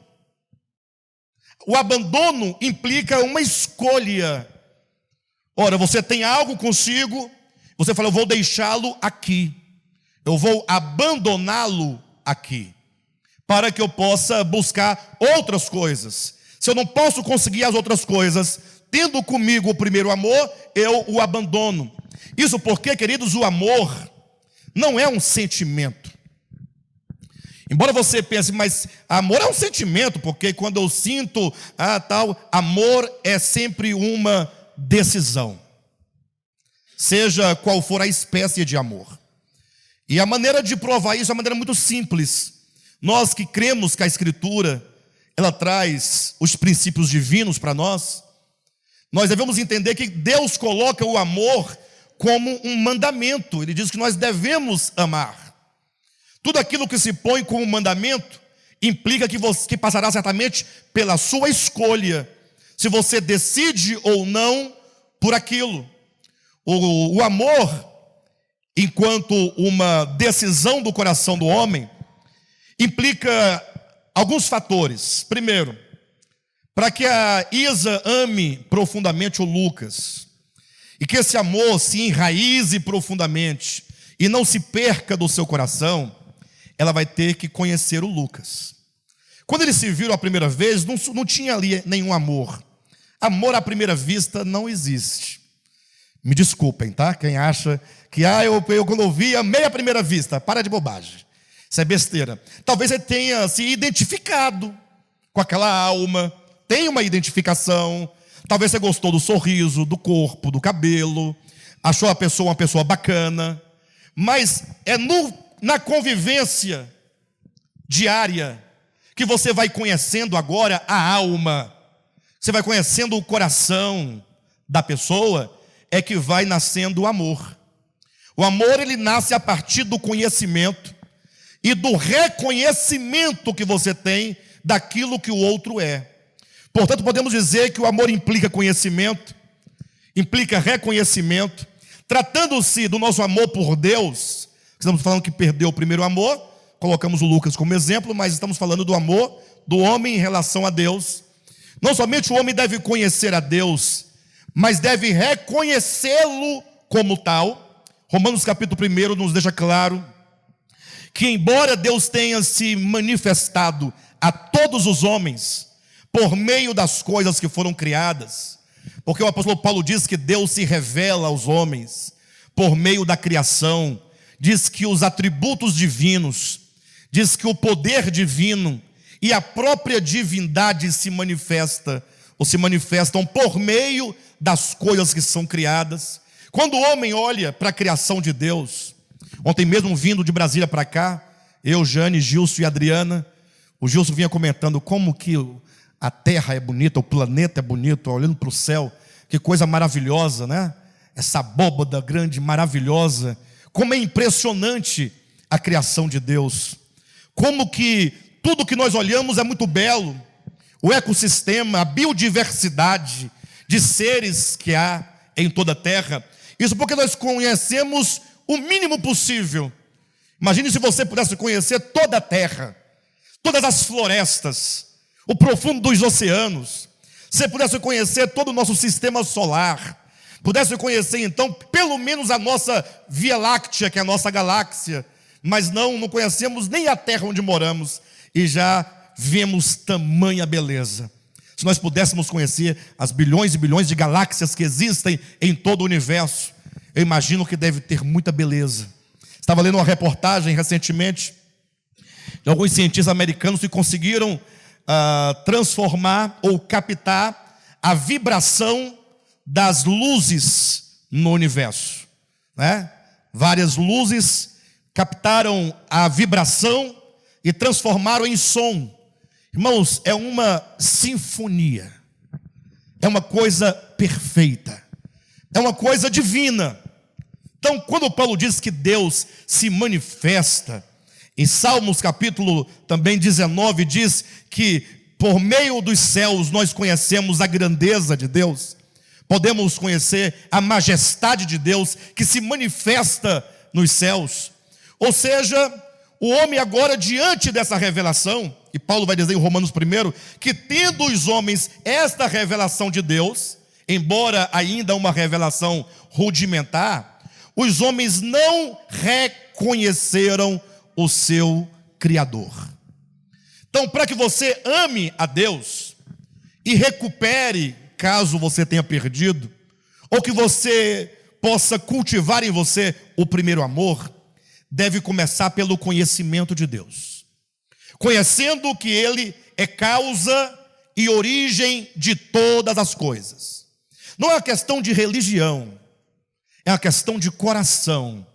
O abandono implica uma escolha. Ora, você tem algo consigo, você fala: eu vou deixá-lo aqui, eu vou abandoná-lo aqui, para que eu possa buscar outras coisas. Se eu não posso conseguir as outras coisas, tendo comigo o primeiro amor, eu o abandono. Isso porque, queridos, o amor não é um sentimento. Embora você pense, mas amor é um sentimento, porque quando eu sinto amor é sempre uma decisão, seja qual for a espécie de amor. E a maneira de provar isso é uma maneira muito simples. Nós que cremos que a Escritura, ela traz os princípios divinos para nós, nós devemos entender que Deus coloca o amor como um mandamento. Ele diz que nós devemos amar. Tudo aquilo que se põe como mandamento implica que passará certamente pela sua escolha, se você decide ou não por aquilo. O amor, enquanto uma decisão do coração do homem, implica alguns fatores. Primeiro, para que a Isa ame profundamente o Lucas, e que esse amor se enraize profundamente e não se perca do seu coração, ela vai ter que conhecer o Lucas. Quando eles se viram a primeira vez, não tinha ali nenhum amor. Amor à primeira vista não existe. Me desculpem, tá? Quem acha que eu quando eu vi, amei à primeira vista, para de bobagem. Isso é besteira. Talvez você tenha se identificado com aquela alma, tenha uma identificação. Talvez você gostou do sorriso, do corpo, do cabelo, achou a pessoa uma pessoa bacana. Mas é na convivência diária que você vai conhecendo agora a alma, você vai conhecendo o coração da pessoa, é que vai nascendo o amor. O amor, ele nasce a partir do conhecimento e do reconhecimento que você tem daquilo que o outro é. Portanto, podemos dizer que o amor implica conhecimento, implica reconhecimento. Tratando-se do nosso amor por Deus, estamos falando que perdeu o primeiro amor, colocamos o Lucas como exemplo, mas estamos falando do amor do homem em relação a Deus. Não somente o homem deve conhecer a Deus, mas deve reconhecê-lo como tal. Romanos capítulo 1 nos deixa claro que, embora Deus tenha se manifestado a todos os homens por meio das coisas que foram criadas, porque o apóstolo Paulo diz que Deus se revela aos homens por meio da criação, diz que os atributos divinos, diz que o poder divino e a própria divindade se manifestam por meio das coisas que são criadas. Quando o homem olha para a criação de Deus, Ontem mesmo, vindo de Brasília para cá, eu, Jane, Gilson e Adriana, o Gilson vinha comentando como que a terra é bonita, o planeta é bonito, olhando para o céu, que coisa maravilhosa, né? Essa abóbada grande, maravilhosa. Como é impressionante a criação de Deus. Como que tudo que nós olhamos é muito belo. O ecossistema, a biodiversidade de seres que há em toda a terra. Isso porque nós conhecemos o mínimo possível. Imagine se você pudesse conhecer toda a terra, todas as florestas, o profundo dos oceanos. Se você pudesse conhecer todo o nosso sistema solar, pudesse conhecer então pelo menos a nossa Via Láctea, que é a nossa galáxia. Mas não conhecemos nem a terra onde moramos e já vemos tamanha beleza. Se nós pudéssemos conhecer as bilhões e bilhões de galáxias que existem em todo o universo, eu imagino que deve ter muita beleza. Estava lendo uma reportagem recentemente de alguns cientistas americanos que conseguiram transformar ou captar a vibração das luzes no universo, né? Várias luzes captaram a vibração e transformaram em som. Irmãos, é uma sinfonia, é uma coisa perfeita, é uma coisa divina. Então, quando Paulo diz que Deus se manifesta, em Salmos capítulo também 19, diz que por meio dos céus nós conhecemos a grandeza de Deus, podemos conhecer a majestade de Deus que se manifesta nos céus. Ou seja, o homem agora diante dessa revelação, e Paulo vai dizer em Romanos 1, que tendo os homens esta revelação de Deus, embora ainda uma revelação rudimentar, os homens não reconheceram o seu Criador. Então, para que você ame a Deus e recupere, caso você tenha perdido, ou que você possa cultivar em você o primeiro amor, deve começar pelo conhecimento de Deus. Conhecendo que Ele é causa e origem de todas as coisas. Não é uma questão de religião, é uma questão de coração.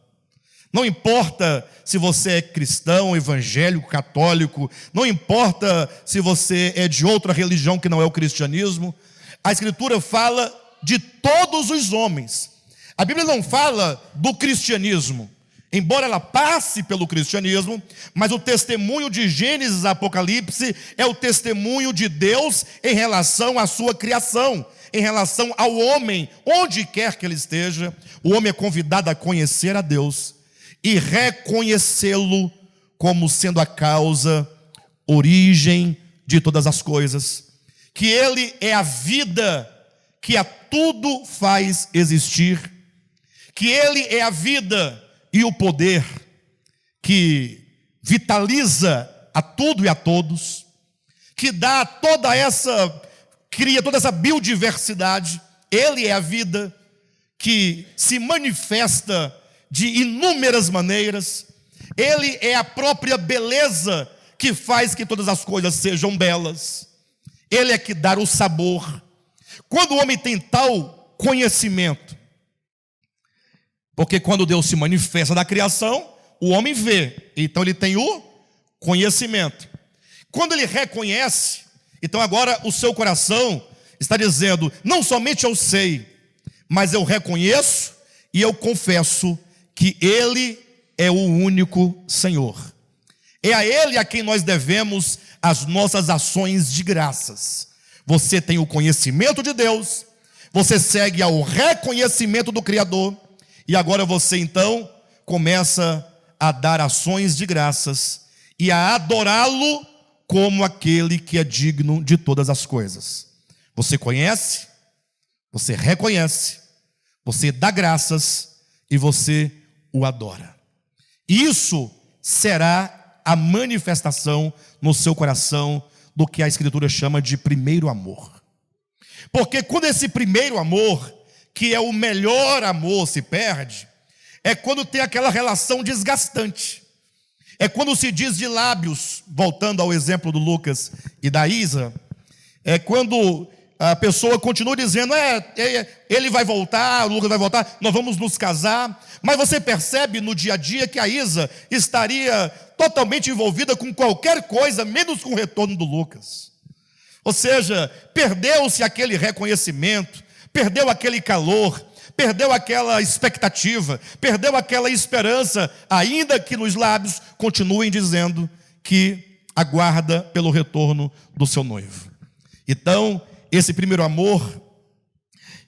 Não importa se você é cristão, evangélico, católico, não importa se você é de outra religião que não é o cristianismo, a Escritura fala de todos os homens. A Bíblia não fala do cristianismo, embora ela passe pelo cristianismo, mas o testemunho de Gênesis e Apocalipse é o testemunho de Deus em relação à sua criação, em relação ao homem, onde quer que ele esteja. O homem é convidado a conhecer a Deus e reconhecê-lo como sendo a causa, origem de todas as coisas, que Ele é a vida que a tudo faz existir, que Ele é a vida e o poder que vitaliza a tudo e a todos, que dá cria toda essa biodiversidade. Ele é a vida que se manifesta de inúmeras maneiras. Ele é a própria beleza que faz que todas as coisas sejam belas. Ele é que dá o sabor. Quando o homem tem tal conhecimento, porque quando Deus se manifesta na criação, o homem vê, então ele tem o conhecimento. Quando ele reconhece, então agora o seu coração está dizendo: não somente eu sei, mas eu reconheço e eu confesso que Ele é o único Senhor. É a Ele a quem nós devemos as nossas ações de graças. Você tem o conhecimento de Deus, você segue ao reconhecimento do Criador, e agora você então começa a dar ações de graças e a adorá-lo como aquele que é digno de todas as coisas. Você conhece, você reconhece, você dá graças e você o adora. Isso será a manifestação no seu coração do que a Escritura chama de primeiro amor. Porque quando esse primeiro amor, que é o melhor amor, se perde, é quando tem aquela relação desgastante. É quando se diz de lábios, voltando ao exemplo do Lucas e da Isa, é quando a pessoa continua dizendo, ele vai voltar, o Lucas vai voltar, nós vamos nos casar. Mas você percebe no dia a dia que a Isa estaria totalmente envolvida com qualquer coisa, menos com o retorno do Lucas. Ou seja, perdeu-se aquele reconhecimento, perdeu aquele calor, perdeu aquela expectativa, perdeu aquela esperança, ainda que nos lábios continuem dizendo que aguarda pelo retorno do seu noivo. Então, esse primeiro amor,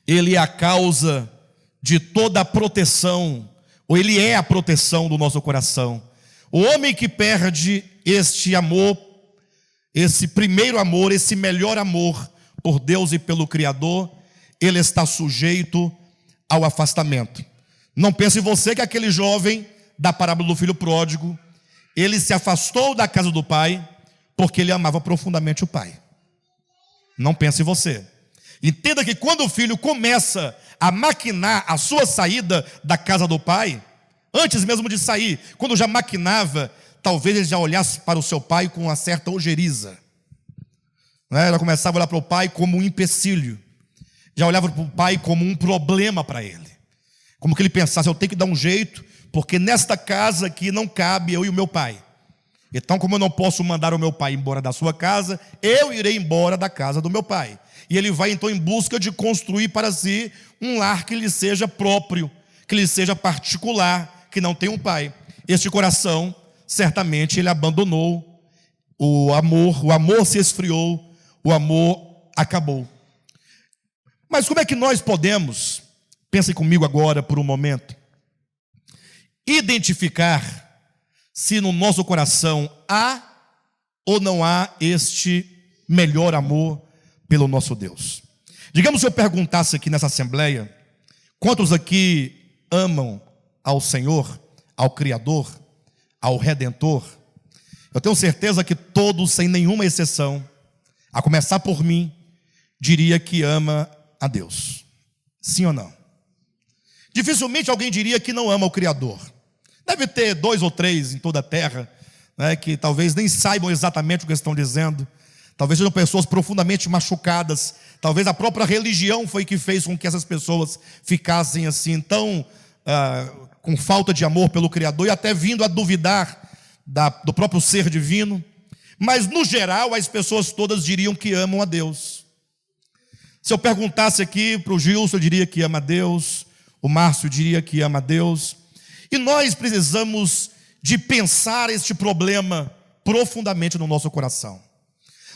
ele é a causa de toda a proteção, ou ele é a proteção do nosso coração. O homem que perde este amor, esse primeiro amor, esse melhor amor por Deus e pelo Criador, ele está sujeito ao afastamento. Não pense você que aquele jovem da parábola do filho pródigo, ele se afastou da casa do pai porque ele amava profundamente o pai. Não pense você. Entenda que quando o filho começa a maquinar a sua saída da casa do pai, antes mesmo de sair, quando já maquinava, talvez ele já olhasse para o seu pai com uma certa ojeriza. Já começava a olhar para o pai como um empecilho. Já olhava para o pai como um problema para ele. Como que ele pensasse, eu tenho que dar um jeito, porque nesta casa aqui não cabe eu e o meu pai. Então, como eu não posso mandar o meu pai embora da sua casa, eu irei embora da casa do meu pai. E ele vai então em busca de construir para si um lar que lhe seja próprio, que lhe seja particular, que não tenha um pai. Este coração, certamente, ele abandonou o amor se esfriou, o amor acabou. Mas como é que nós podemos, pensem comigo agora por um momento, identificar se no nosso coração há ou não há este melhor amor pelo nosso Deus? Digamos se eu perguntasse aqui nessa assembleia, quantos aqui amam ao Senhor, ao Criador, ao Redentor? Eu tenho certeza que todos, sem nenhuma exceção, a começar por mim, diria que ama a Deus. Sim ou não? Dificilmente alguém diria que não ama o Criador. Deve ter 2 ou 3 em toda a terra, que talvez nem saibam exatamente o que estão dizendo. Talvez sejam pessoas profundamente machucadas. Talvez a própria religião foi que fez com que essas pessoas ficassem assim, tão com falta de amor pelo Criador, e até vindo a duvidar do próprio ser divino. Mas no geral as pessoas todas diriam que amam a Deus. Se eu perguntasse aqui para o Gilson, eu diria que ama a Deus. O Márcio diria que ama a Deus. E nós precisamos de pensar este problema profundamente no nosso coração.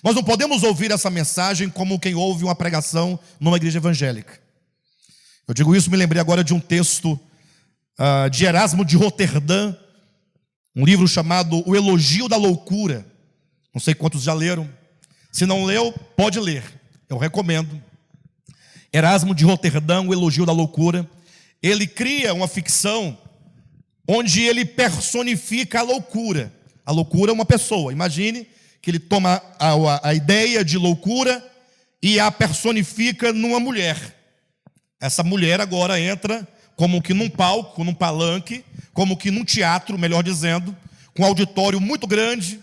Nós não podemos ouvir essa mensagem como quem ouve uma pregação numa igreja evangélica. Eu digo isso, me lembrei agora de um texto de Erasmo de Roterdã, um livro chamado O Elogio da Loucura. Não sei quantos já leram. Se não leu, pode ler, eu recomendo. Erasmo de Roterdã, O Elogio da Loucura. Ele cria uma ficção onde ele personifica a loucura. A loucura é uma pessoa. Imagine que ele toma a ideia de loucura e a personifica numa mulher. Essa mulher agora entra como que num palco, num palanque, como que num teatro, melhor dizendo, com um auditório muito grande.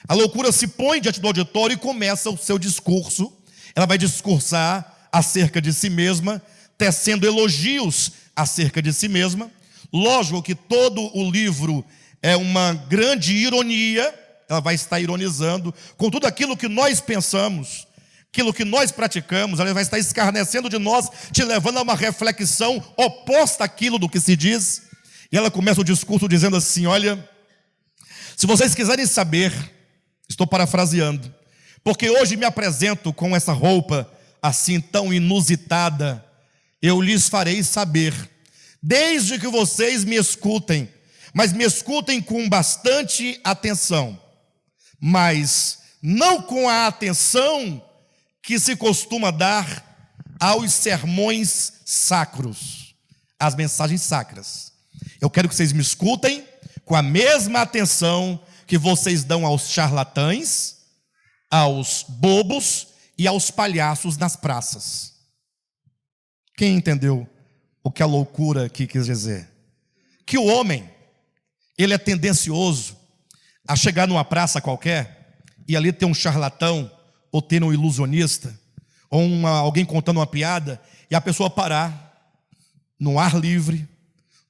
A loucura se põe diante do auditório e começa o seu discurso. Ela vai discursar acerca de si mesma, tecendo elogios acerca de si mesma. Lógico que todo o livro é uma grande ironia, ela vai estar ironizando com tudo aquilo que nós pensamos, aquilo que nós praticamos, ela vai estar escarnecendo de nós, te levando a uma reflexão oposta àquilo do que se diz. E ela começa o discurso dizendo assim: olha, se vocês quiserem saber, estou parafraseando, porque hoje me apresento com essa roupa assim tão inusitada, eu lhes farei saber, desde que vocês me escutem, mas me escutem com bastante atenção, mas não com a atenção que se costuma dar aos sermões sacros, às mensagens sacras. Eu quero que vocês me escutem com a mesma atenção que vocês dão aos charlatães, aos bobos e aos palhaços nas praças. Quem entendeu o que a loucura aqui quis dizer? Que o homem, ele é tendencioso a chegar numa praça qualquer e ali ter um charlatão ou ter um ilusionista, ou alguém contando uma piada, e a pessoa parar no ar livre,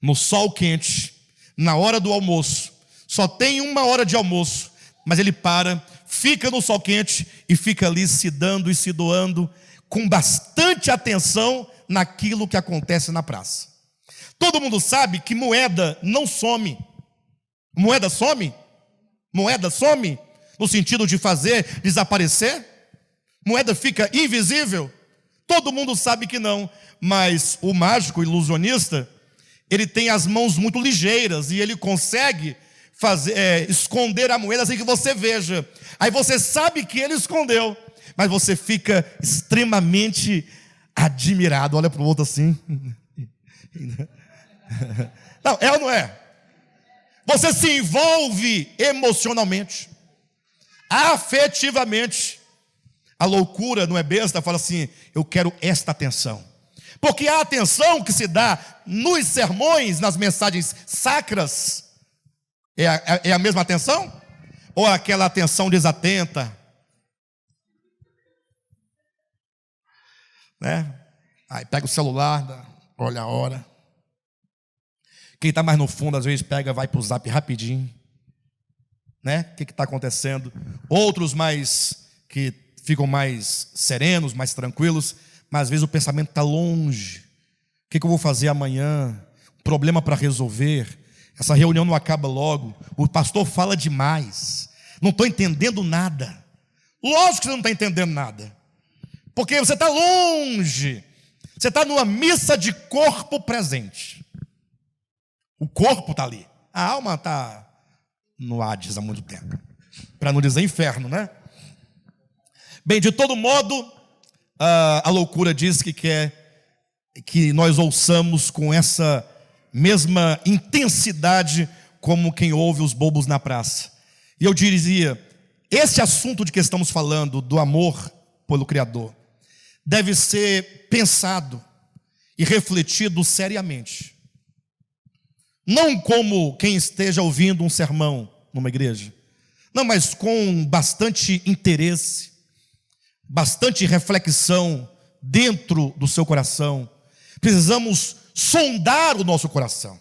no sol quente, na hora do almoço. Só tem 1 hora de almoço, mas ele para, fica no sol quente e fica ali se dando e se doando com bastante atenção naquilo que acontece na praça. Todo mundo sabe que moeda não some. Moeda some? Moeda some no sentido de fazer desaparecer? Moeda fica invisível? Todo mundo sabe que não, mas o mágico o ilusionista, ele tem as mãos muito ligeiras e ele consegue esconder a moeda sem que você veja. Aí você sabe que ele escondeu, mas você fica extremamente admirado. Olha para o outro assim. Não, é ou não é? Você se envolve emocionalmente, afetivamente. A loucura não é besta, fala assim: eu quero esta atenção. Porque a atenção que se dá nos sermões, nas mensagens sacras, é a mesma atenção? Ou é aquela atenção desatenta? Né? Aí pega o celular, olha a hora. Quem está mais no fundo, às vezes vai para o zap rapidinho. Né? O que está acontecendo? Outros que ficam mais serenos, mais tranquilos, mas às vezes o pensamento está longe. O que eu vou fazer amanhã? Problema para resolver. Essa reunião não acaba logo. O pastor fala demais. Não estou entendendo nada. Lógico que você não está entendendo nada, porque você está longe. Você está numa missa de corpo presente. O corpo está ali. A alma está no Hades há muito tempo, para não dizer inferno, né? Bem, de todo modo, a loucura diz que quer que nós ouçamos com essa mesma intensidade como quem ouve os bobos na praça. E eu dizia, esse assunto de que estamos falando, do amor pelo Criador, deve ser pensado e refletido seriamente. Não como quem esteja ouvindo um sermão numa igreja, não, mas com bastante interesse, bastante reflexão dentro do seu coração. Precisamos sondar o nosso coração,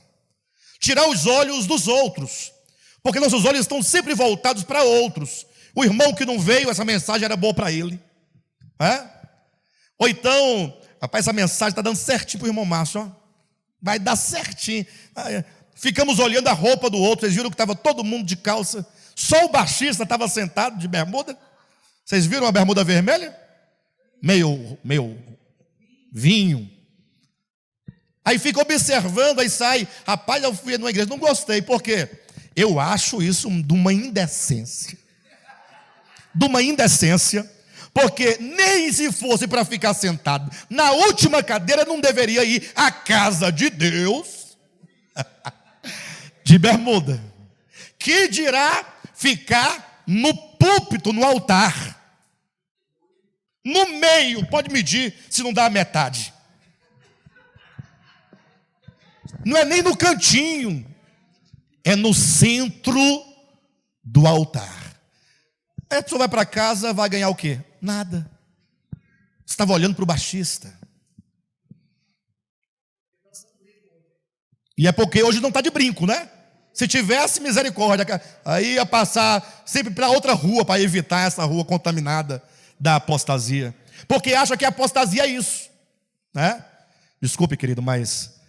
tirar os olhos dos outros, porque nossos olhos estão sempre voltados para outros. O irmão que não veio, essa mensagem era boa para ele, ou então, rapaz, essa mensagem está dando certinho para o irmão Márcio, ó. Vai dar certinho. Ficamos olhando a roupa do outro. Vocês viram que estava todo mundo de calça, só o baixista estava sentado de bermuda. Vocês viram a bermuda vermelha? Meio vinho. Aí fica observando, aí sai. Rapaz, eu fui numa igreja, não gostei. Por quê? Eu acho isso de uma indecência. De uma indecência. Porque nem se fosse para ficar sentado na última cadeira, não deveria ir à casa de Deus de bermuda. Que dirá ficar no púlpito, no altar, no meio, pode medir se não dá a metade. Não é nem no cantinho, é no centro do altar. Aí a pessoa vai para casa, vai ganhar o quê? Nada. Você estava olhando para o baixista. E é porque hoje não está de brinco, né? Se tivesse misericórdia, aí ia passar sempre para outra rua, para evitar essa rua contaminada da apostasia. Porque acha que a apostasia é isso, né? Desculpe, querido, mas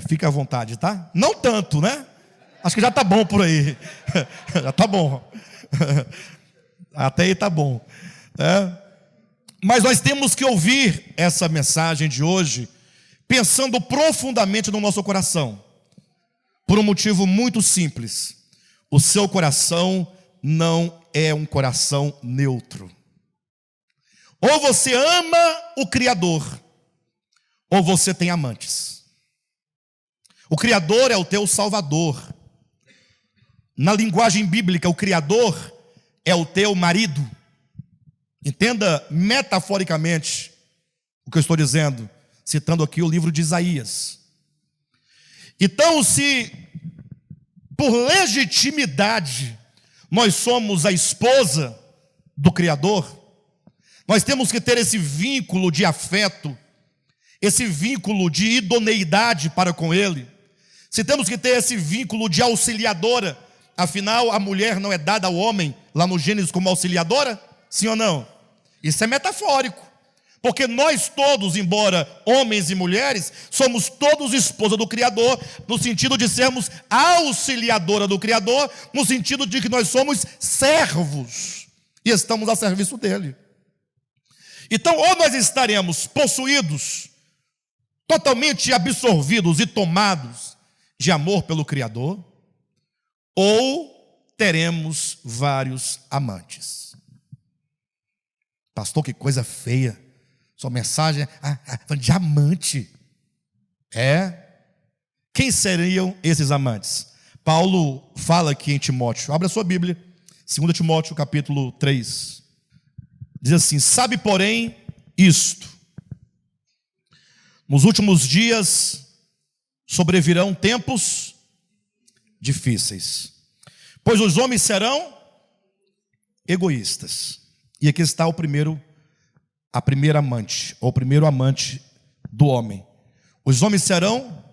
fica à vontade, tá? Não tanto, né? Acho que já está bom por aí. Já está bom. Até aí está bom. Mas nós temos que ouvir essa mensagem de hoje pensando profundamente no nosso coração, por um motivo muito simples: o seu coração não é um coração neutro. Ou você ama o Criador, ou você tem amantes. O Criador é o teu Salvador. Na linguagem bíblica, o Criador é o teu marido. Entenda metaforicamente o que eu estou dizendo, citando aqui o livro de Isaías. Então, se por legitimidade nós somos a esposa do Criador, Nós temos que ter esse vínculo de afeto, esse vínculo de idoneidade para com Ele. Se temos que ter esse vínculo de auxiliadora, afinal a mulher não é dada ao homem, lá no Gênesis, como auxiliadora? Sim ou não? Isso é metafórico, porque nós todos, embora homens e mulheres, somos todos esposa do Criador, no sentido de sermos auxiliadora do Criador, no sentido de que nós somos servos e estamos a serviço dele. Então, ou nós estaremos possuídos, totalmente absorvidos e tomados de amor pelo Criador, ou teremos vários amantes. Pastor, que coisa feia. Sua mensagem é de amante. Quem seriam esses amantes? Paulo fala aqui em Timóteo. Abra sua Bíblia, 2 Timóteo capítulo 3. Diz assim: sabe, porém, isto: nos últimos dias sobrevirão tempos difíceis, pois os homens serão egoístas. E aqui está a primeira amante, ou o primeiro amante do homem. Os homens serão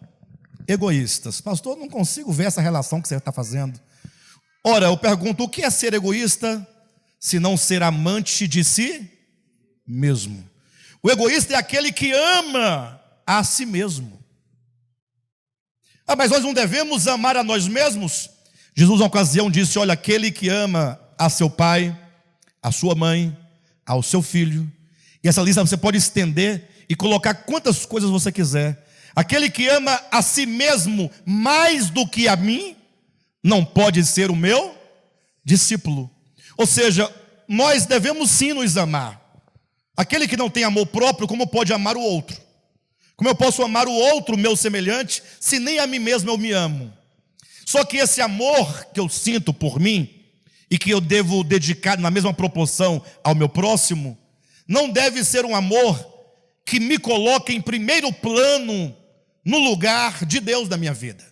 egoístas. Pastor, eu não consigo ver essa relação que você está fazendo. Ora, eu pergunto, o que é ser egoísta, se não ser amante de si mesmo? O egoísta é aquele que ama a si mesmo. Mas nós não devemos amar a nós mesmos? Jesus, na ocasião, disse: olha, aquele que ama a seu pai, a sua mãe, ao seu filho, e essa lista você pode estender e colocar quantas coisas você quiser. Aquele que ama a si mesmo mais do que a mim, não pode ser o meu discípulo. Ou seja, nós devemos sim nos amar. Aquele que não tem amor próprio, como pode amar o outro? Como eu posso amar o outro, meu semelhante, se nem a mim mesmo eu me amo? Só que esse amor que eu sinto por mim, e que eu devo dedicar na mesma proporção ao meu próximo, não deve ser um amor que me coloque em primeiro plano no lugar de Deus da minha vida.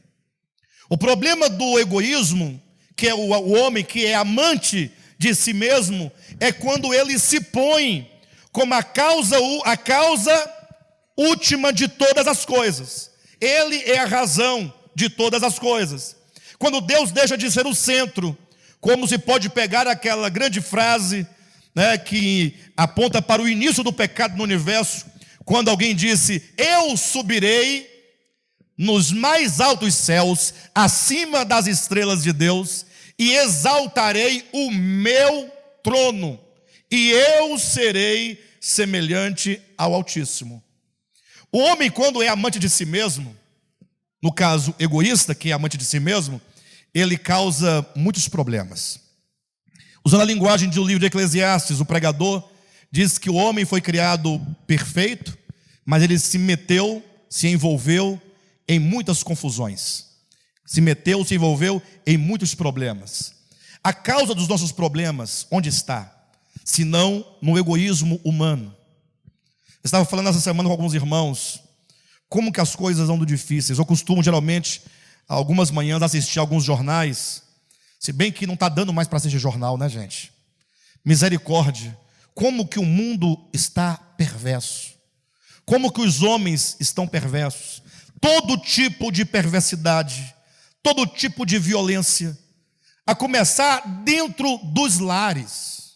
O problema do egoísmo, que é o homem que é amante de si mesmo, é quando ele se põe como a causa última de todas as coisas. Ele é a razão de todas as coisas. Quando Deus deixa de ser o centro, como se pode pegar aquela grande frase, que aponta para o início do pecado no universo, quando alguém disse: eu subirei nos mais altos céus, acima das estrelas de Deus, e exaltarei o meu trono, e eu serei semelhante ao Altíssimo. O homem, quando é amante de si mesmo, no caso egoísta, que é amante de si mesmo, ele causa muitos problemas. Usando a linguagem do livro de Eclesiastes, o pregador diz que o homem foi criado perfeito, mas ele se envolveu em muitas confusões. Se envolveu em muitos problemas. A causa dos nossos problemas, onde está? Se não no egoísmo humano. Eu estava falando essa semana com alguns irmãos, como que as coisas andam difíceis. Eu costumo geralmente, algumas manhãs, assistir alguns jornais, se bem que não está dando mais para assistir jornal, né, gente? Misericórdia. Como que o mundo está perverso. Como que os homens estão perversos. Todo tipo de perversidade, todo tipo de violência, a começar dentro dos lares.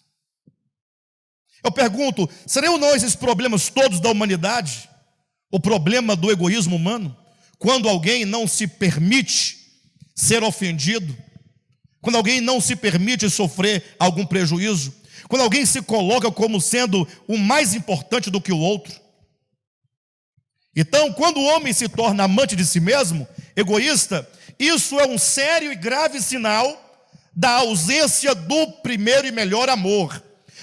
Eu pergunto, seriam não esses problemas todos da humanidade? O problema do egoísmo humano? Quando alguém não se permite ser ofendido, quando alguém não se permite sofrer algum prejuízo, quando alguém se coloca como sendo o mais importante do que o outro. Então, quando o homem se torna amante de si mesmo, egoísta, isso é um sério e grave sinal da ausência do primeiro e melhor amor.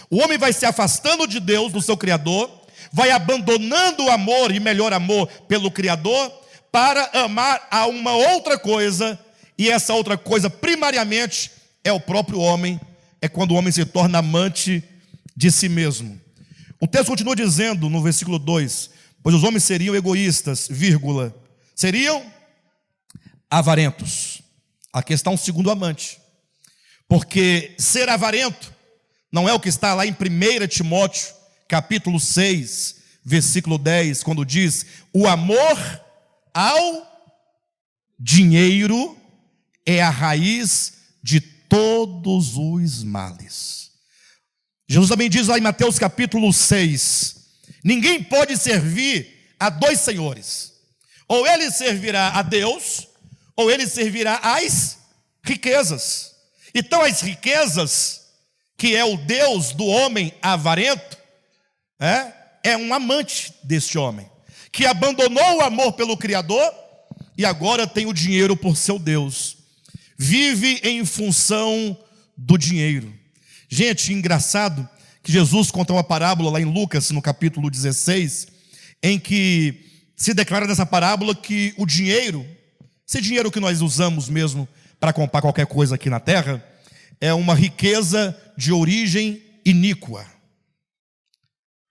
O homem vai se afastando de Deus, do seu Criador, vai abandonando o amor e melhor amor pelo Criador, para amar a uma outra coisa, e essa outra coisa, primariamente, é o próprio homem, é quando o homem se torna amante de si mesmo. O texto continua dizendo, no versículo 2, pois os homens seriam egoístas, seriam avarentos. Aqui está um segundo amante, porque ser avarento não é o que está lá em 1 Timóteo, capítulo 6, versículo 10, quando diz: o amor ao dinheiro é a raiz de todos os males. Jesus também diz lá em Mateus capítulo 6: ninguém pode servir a dois senhores, ou ele servirá a Deus, ou ele servirá às riquezas. Então as riquezas, que é o Deus do homem avarento, é um amante deste homem, que abandonou o amor pelo Criador e agora tem o dinheiro por seu Deus. Vive em função do dinheiro. Gente, engraçado que Jesus conta uma parábola lá em Lucas, no capítulo 16, em que se declara nessa parábola que o dinheiro, esse dinheiro que nós usamos mesmo para comprar qualquer coisa aqui na terra, é uma riqueza de origem iníqua.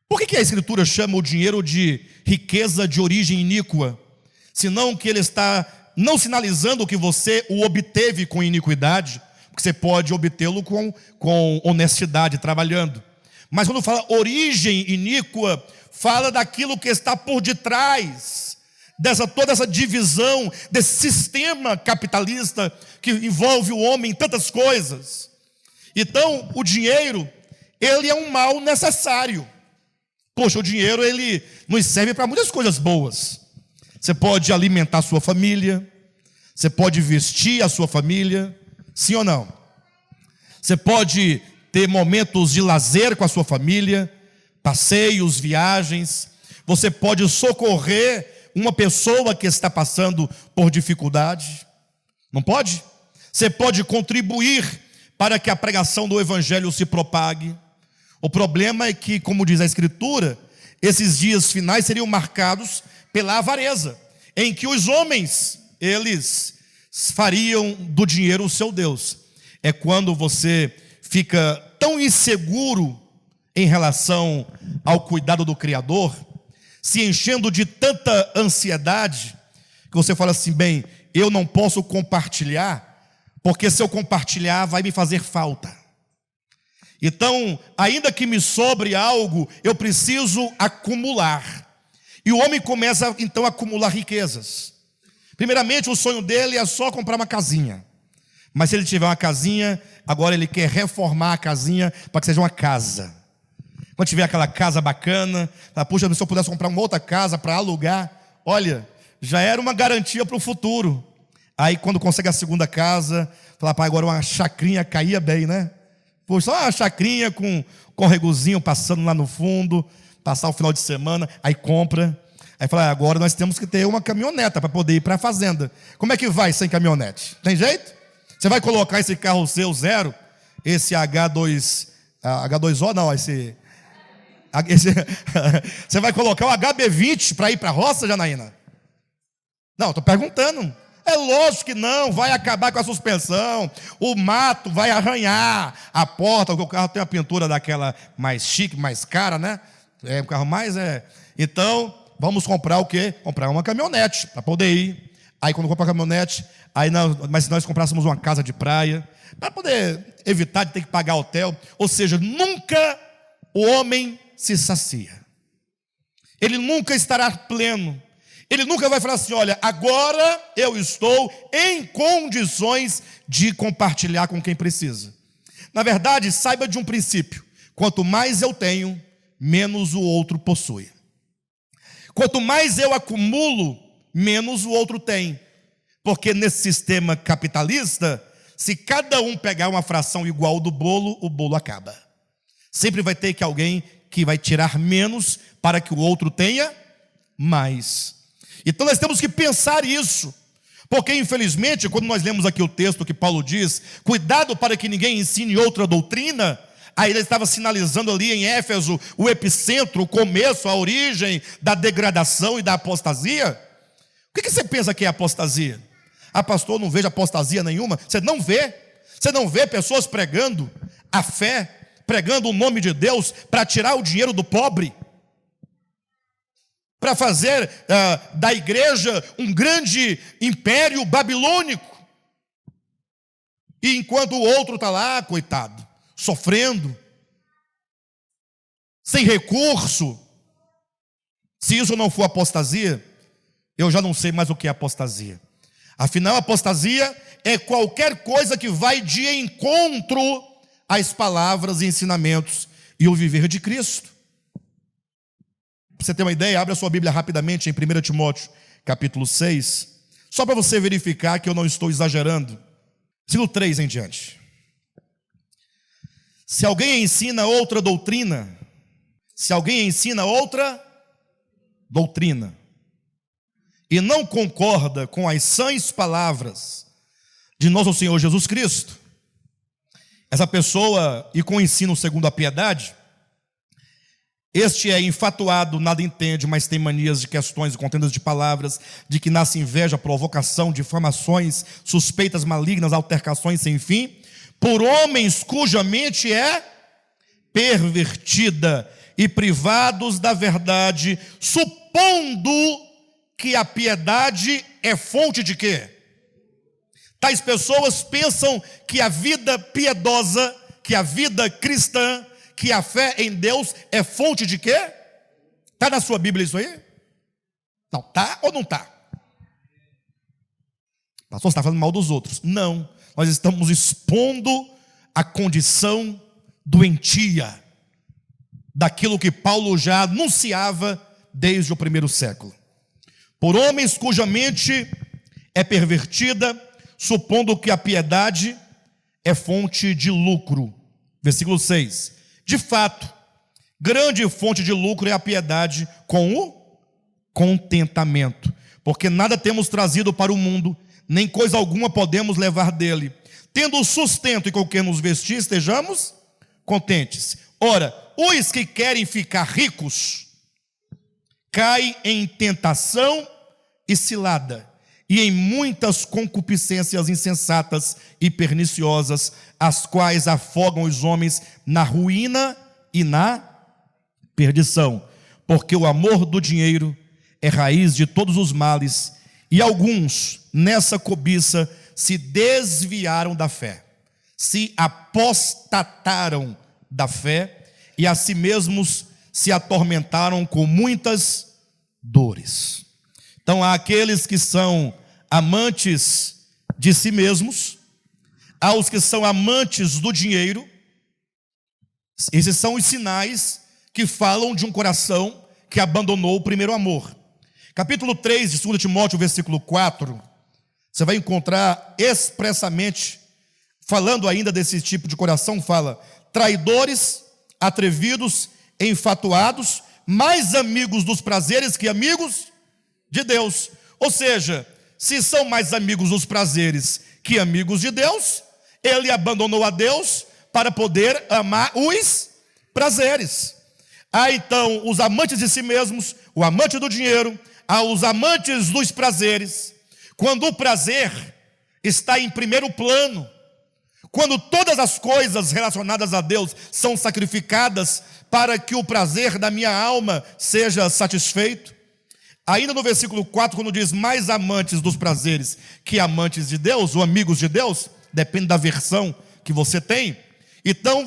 Por que a Escritura chama o dinheiro de riqueza de origem iníqua? Senão que ele está não sinalizando que você o obteve com iniquidade, porque você pode obtê-lo com honestidade, trabalhando. Mas quando fala origem iníqua, fala daquilo que está por detrás toda essa divisão, desse sistema capitalista que envolve o homem em tantas coisas. Então, o dinheiro, ele é um mal necessário. Poxa, o dinheiro, ele nos serve para muitas coisas boas. Você pode alimentar a sua família, você pode vestir a sua família, sim ou não? Você pode ter momentos de lazer com a sua família, passeios, viagens. Você pode socorrer uma pessoa que está passando por dificuldade. Não pode? Você pode contribuir para que a pregação do evangelho se propague. O problema é que, como diz a Escritura, esses dias finais seriam marcados pela avareza, em que os homens, eles fariam do dinheiro o seu Deus. É quando você fica tão inseguro em relação ao cuidado do Criador, se enchendo de tanta ansiedade, que você fala assim: bem, eu não posso compartilhar, porque se eu compartilhar vai me fazer falta. Então, ainda que me sobre algo, eu preciso acumular. E o homem começa então a acumular riquezas. Primeiramente, o sonho dele é só comprar uma casinha. Mas se ele tiver uma casinha, agora ele quer reformar a casinha para que seja uma casa. Quando tiver aquela casa bacana, puxa, se eu pudesse comprar uma outra casa para alugar, olha, já era uma garantia para o futuro. Aí quando consegue a segunda casa, fala: pai, agora uma chacrinha caía bem, né? Poxa, só uma chacrinha com corregozinho passando lá no fundo, passar o final de semana, aí compra. Aí fala: agora nós temos que ter uma caminhoneta para poder ir para a fazenda. Como é que vai sem caminhonete? Tem jeito? Você vai colocar esse carro seu zero, esse H2O não, você vai colocar o HB20 para ir para a roça, Janaína? Não, estou perguntando. É lógico que não, vai acabar com a suspensão, o mato vai arranhar a porta, porque o carro tem a pintura daquela mais chique, mais cara, né? É o carro mais Então, vamos comprar o quê? Comprar uma caminhonete para poder ir. Aí quando compra a caminhonete, mas se nós comprássemos uma casa de praia, para poder evitar de ter que pagar hotel, ou seja, nunca o homem se sacia. Ele nunca estará pleno. Ele nunca vai falar assim: olha, agora eu estou em condições de compartilhar com quem precisa. Na verdade, saiba de um princípio: quanto mais eu tenho, menos o outro possui. Quanto mais eu acumulo, menos o outro tem. Porque nesse sistema capitalista, se cada um pegar uma fração igual do bolo, o bolo acaba. Sempre vai ter alguém que vai tirar menos para que o outro tenha mais. Então nós temos que pensar isso, porque infelizmente, quando nós lemos aqui o texto que Paulo diz: cuidado para que ninguém ensine outra doutrina, aí ele estava sinalizando ali em Éfeso o epicentro, o começo, a origem da degradação e da apostasia. O que você pensa que é apostasia? Pastor, eu não vejo apostasia nenhuma. Você não vê pessoas pregando a fé, pregando o nome de Deus para tirar o dinheiro do pobre, para fazer da igreja um grande império babilônico. E enquanto o outro está lá, coitado, sofrendo. sem recurso. Se isso não for apostasia, eu já não sei mais o que é apostasia. Afinal, apostasia é qualquer coisa que vai de encontro às palavras e ensinamentos e o viver de Cristo. Para você ter uma ideia, abra sua Bíblia rapidamente em 1 Timóteo, capítulo 6, só para você verificar que eu não estou exagerando. Versículo 3 em diante. Se alguém ensina outra doutrina, e não concorda com as sãs palavras de nosso Senhor Jesus Cristo, essa pessoa, e com o ensino segundo a piedade, este é infatuado, nada entende, mas tem manias de questões e contendas de palavras, de que nasce inveja, provocação, difamações, suspeitas malignas, altercações sem fim, por homens cuja mente é pervertida e privados da verdade, supondo que a piedade é fonte de quê? Tais pessoas pensam que a vida piedosa, que a vida cristã, que a fé em Deus é fonte de quê? Está na sua Bíblia isso aí? Não, está ou não está? Pastor, você está falando mal dos outros. Não, nós estamos expondo a condição doentia daquilo que Paulo já anunciava desde o primeiro século. Por homens cuja mente é pervertida, supondo que a piedade é fonte de lucro. Versículo 6. De fato, grande fonte de lucro é a piedade com o contentamento, porque nada temos trazido para o mundo, nem coisa alguma podemos levar dele. Tendo o sustento e com que nos vestir, estejamos contentes. Ora, os que querem ficar ricos caem em tentação e cilada, e em muitas concupiscências insensatas e perniciosas, as quais afogam os homens na ruína e na perdição. Porque o amor do dinheiro é raiz de todos os males, e alguns nessa cobiça se desviaram da fé, se apostataram da fé, e a si mesmos se atormentaram com muitas dores. Então há aqueles que são amantes de si mesmos, há os que são amantes do dinheiro. Esses são os sinais que falam de um coração que abandonou o primeiro amor. Capítulo 3 de 2 Timóteo, versículo 4, você vai encontrar expressamente, falando ainda desse tipo de coração, fala: traidores, atrevidos, enfatuados, mais amigos dos prazeres que amigos de Deus. Ou seja, se são mais amigos dos prazeres que amigos de Deus, ele abandonou a Deus para poder amar os prazeres. Há então os amantes de si mesmos, o amante do dinheiro, há os amantes dos prazeres. Quando o prazer está em primeiro plano, quando todas as coisas relacionadas a Deus são sacrificadas para que o prazer da minha alma seja satisfeito. Ainda no versículo 4, quando diz mais amantes dos prazeres que amantes de Deus, ou amigos de Deus, depende da versão que você tem. Então,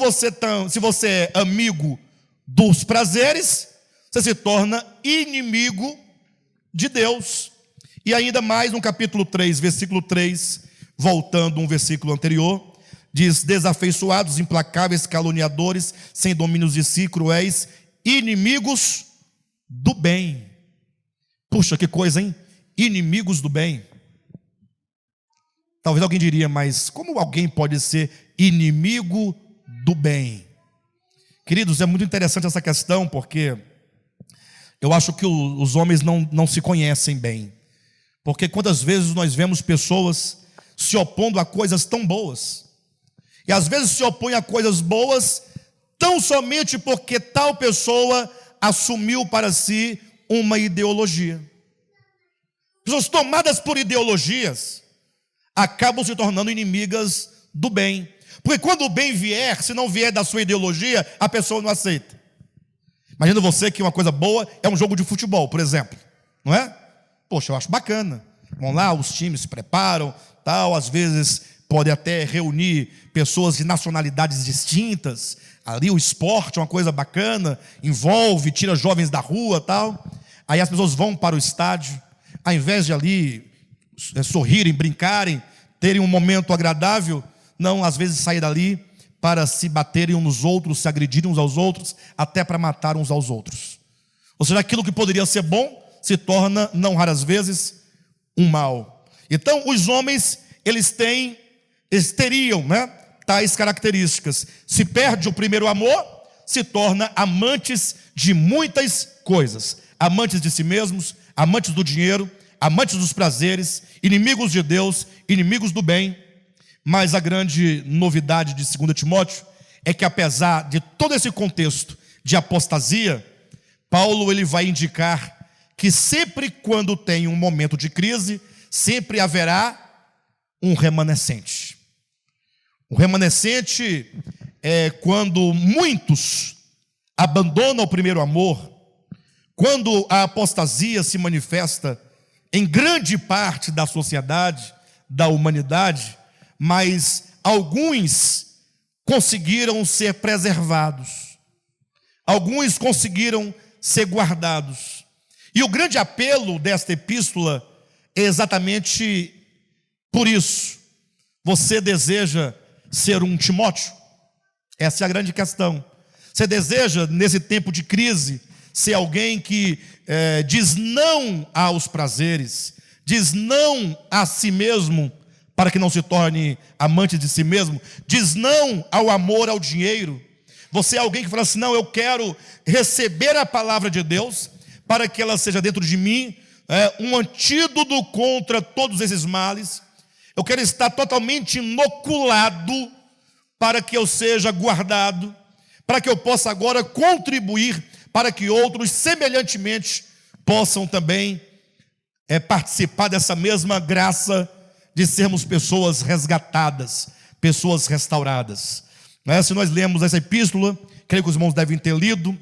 se você é amigo dos prazeres, você se torna inimigo de Deus. E ainda mais no capítulo 3, versículo 3, voltando um versículo anterior, diz: desafeiçoados, implacáveis, caluniadores, sem domínios de si, cruéis, inimigos do bem. Puxa, que coisa, hein? Inimigos do bem. Talvez alguém diria, mas como alguém pode ser inimigo do bem? Queridos, é muito interessante essa questão, porque eu acho que os homens não se conhecem bem. Porque quantas vezes nós vemos pessoas se opondo a coisas tão boas, e às vezes se opõem a coisas boas tão somente porque tal pessoa assumiu para si uma ideologia. Pessoas tomadas por ideologias acabam se tornando inimigas do bem. Porque quando o bem vier, se não vier da sua ideologia, a pessoa não aceita. Imagina você que uma coisa boa é um jogo de futebol, por exemplo, não é? Poxa, eu acho bacana. Vão lá, os times se preparam, tal, às vezes pode até reunir pessoas de nacionalidades distintas. Ali o esporte é uma coisa bacana, envolve, tira jovens da rua, tal. Aí as pessoas vão para o estádio, ao invés de ali sorrirem, brincarem, terem um momento agradável, não, às vezes saem dali para se baterem uns nos outros, se agredirem uns aos outros, até para matar uns aos outros. Ou seja, aquilo que poderia ser bom se torna, não raras vezes, um mal. Então, os homens, eles teriam, tais características. Se perde o primeiro amor, se torna amantes de muitas coisas. Amantes de si mesmos, amantes do dinheiro, amantes dos prazeres, inimigos de Deus, inimigos do bem. Mas a grande novidade de 2 Timóteo é que, apesar de todo esse contexto de apostasia, Paulo ele vai indicar que sempre quando tem um momento de crise, sempre haverá um remanescente. O remanescente é quando muitos abandonam o primeiro amor, quando a apostasia se manifesta em grande parte da sociedade, da humanidade, mas alguns conseguiram ser preservados, alguns conseguiram ser guardados. E o grande apelo desta epístola é exatamente por isso. Você deseja ser um Timóteo? Essa é a grande questão. Você deseja, nesse tempo de crise, ser alguém que diz não aos prazeres, diz não a si mesmo, para que não se torne amante de si mesmo, diz não ao amor ao dinheiro. Você é alguém que fala assim, não, eu quero receber a palavra de Deus, para que ela seja dentro de mim um antídoto contra todos esses males. Eu quero estar totalmente inoculado para que eu seja guardado, para que eu possa agora contribuir para que outros semelhantemente possam também participar dessa mesma graça de sermos pessoas resgatadas, pessoas restauradas. Se nós lemos essa epístola, creio que os irmãos devem ter lido,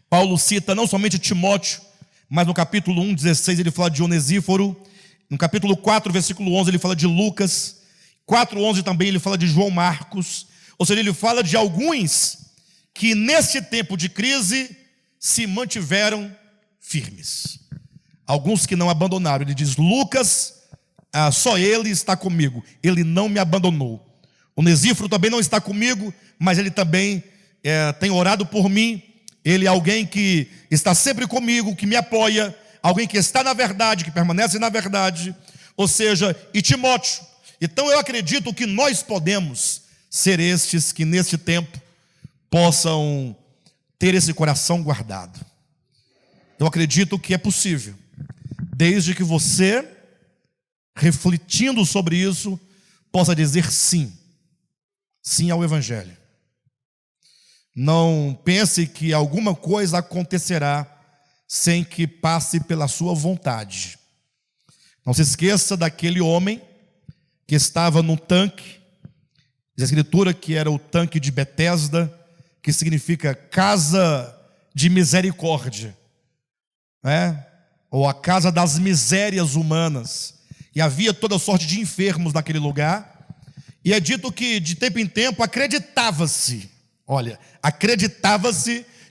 Paulo cita não somente Timóteo, mas no capítulo 1, 16 ele fala de Onesíforo, no capítulo 4, versículo 11 ele fala de Lucas, 4:11 também ele fala de João Marcos, ou seja, ele fala de alguns que neste tempo de crise se mantiveram firmes. Alguns que não abandonaram. Ele diz, Lucas, só ele está comigo, ele não me abandonou. Onesíforo também não está comigo, mas ele também tem orado por mim. Ele é alguém que está sempre comigo, que me apoia, alguém que está na verdade, que permanece na verdade, ou seja, e Timóteo. Então eu acredito que nós podemos ser estes que neste tempo possam ter esse coração guardado. Eu acredito que é possível, desde que você, refletindo sobre isso, possa dizer sim, sim ao Evangelho. Não pense que alguma coisa acontecerá sem que passe pela sua vontade. Não se esqueça daquele homem que estava no tanque, diz a Escritura que era o tanque de Betesda, que significa casa de misericórdia, ou a casa das misérias humanas, e havia toda sorte de enfermos naquele lugar, e é dito que de tempo em tempo acreditava-se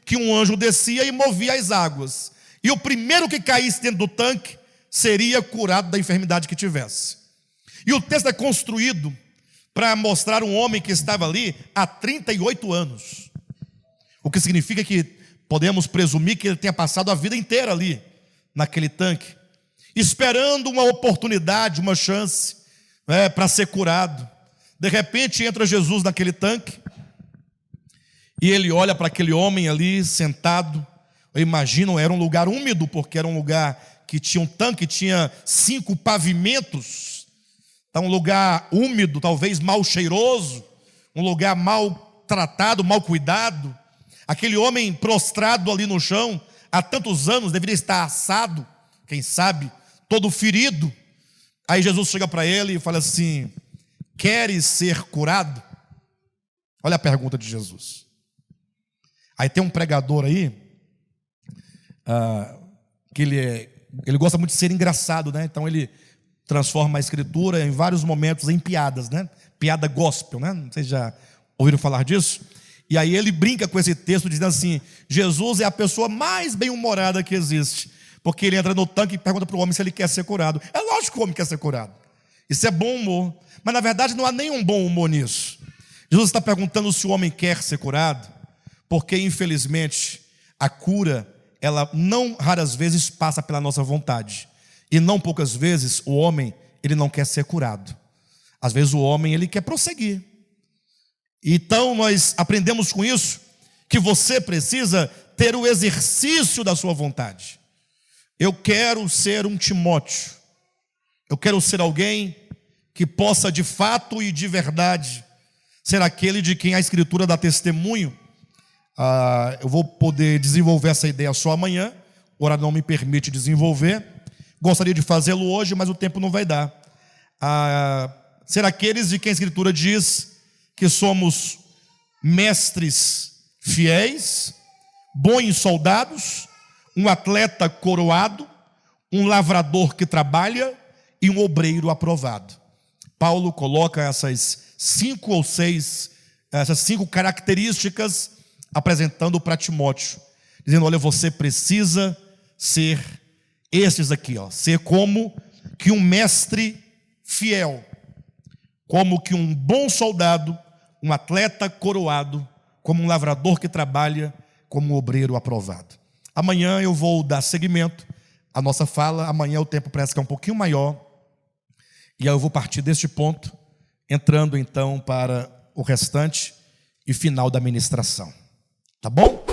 que um anjo descia e movia as águas, e o primeiro que caísse dentro do tanque seria curado da enfermidade que tivesse. E o texto é construído para mostrar um homem que estava ali há 38 anos, o que significa que podemos presumir que ele tenha passado a vida inteira ali, naquele tanque, esperando uma oportunidade, uma chance para ser curado. De repente entra Jesus naquele tanque, e ele olha para aquele homem ali sentado. Eu imagino, era um lugar úmido, porque era um lugar que tinha um tanque, tinha 5 pavimentos. Então, um lugar úmido, talvez mal cheiroso, um lugar mal tratado, mal cuidado. Aquele homem prostrado ali no chão, há tantos anos, deveria estar assado, quem sabe, todo ferido. Aí Jesus chega para ele e fala assim, queres ser curado? Olha a pergunta de Jesus. Aí tem um pregador aí, que ele gosta muito de ser engraçado, Então ele transforma a Escritura em vários momentos em piadas, né? Piada gospel, né? Vocês já ouviram falar disso? E aí ele brinca com esse texto dizendo assim: Jesus é a pessoa mais bem-humorada que existe, porque ele entra no tanque e pergunta para o homem se ele quer ser curado. É lógico que o homem quer ser curado. Isso é bom humor, mas na verdade não há nenhum bom humor nisso. Jesus está perguntando se o homem quer ser curado, porque infelizmente a cura, ela não raras vezes passa pela nossa vontade, e não poucas vezes o homem, ele não quer ser curado. Às vezes o homem, ele quer prosseguir. Então nós aprendemos com isso que você precisa ter o exercício da sua vontade. Eu quero ser um Timóteo, eu quero ser alguém que possa de fato e de verdade ser aquele de quem a Escritura dá testemunho. Eu vou poder desenvolver essa ideia só amanhã, o horário não me permite desenvolver. Gostaria de fazê-lo hoje, mas o tempo não vai dar. Ser aqueles de quem a Escritura diz que somos mestres fiéis, bons soldados, um atleta coroado, um lavrador que trabalha e um obreiro aprovado. Paulo coloca essas 5 ou 6, essas 5 características apresentando para Timóteo, dizendo: olha, você precisa ser esses aqui, ser como que um mestre fiel, como que um bom soldado, um atleta coroado, como um lavrador que trabalha, como um obreiro aprovado. Amanhã eu vou dar seguimento à nossa fala. Amanhã o tempo parece que é um pouquinho maior, e aí eu vou partir deste ponto, entrando então para o restante e final da ministração. Tá bom?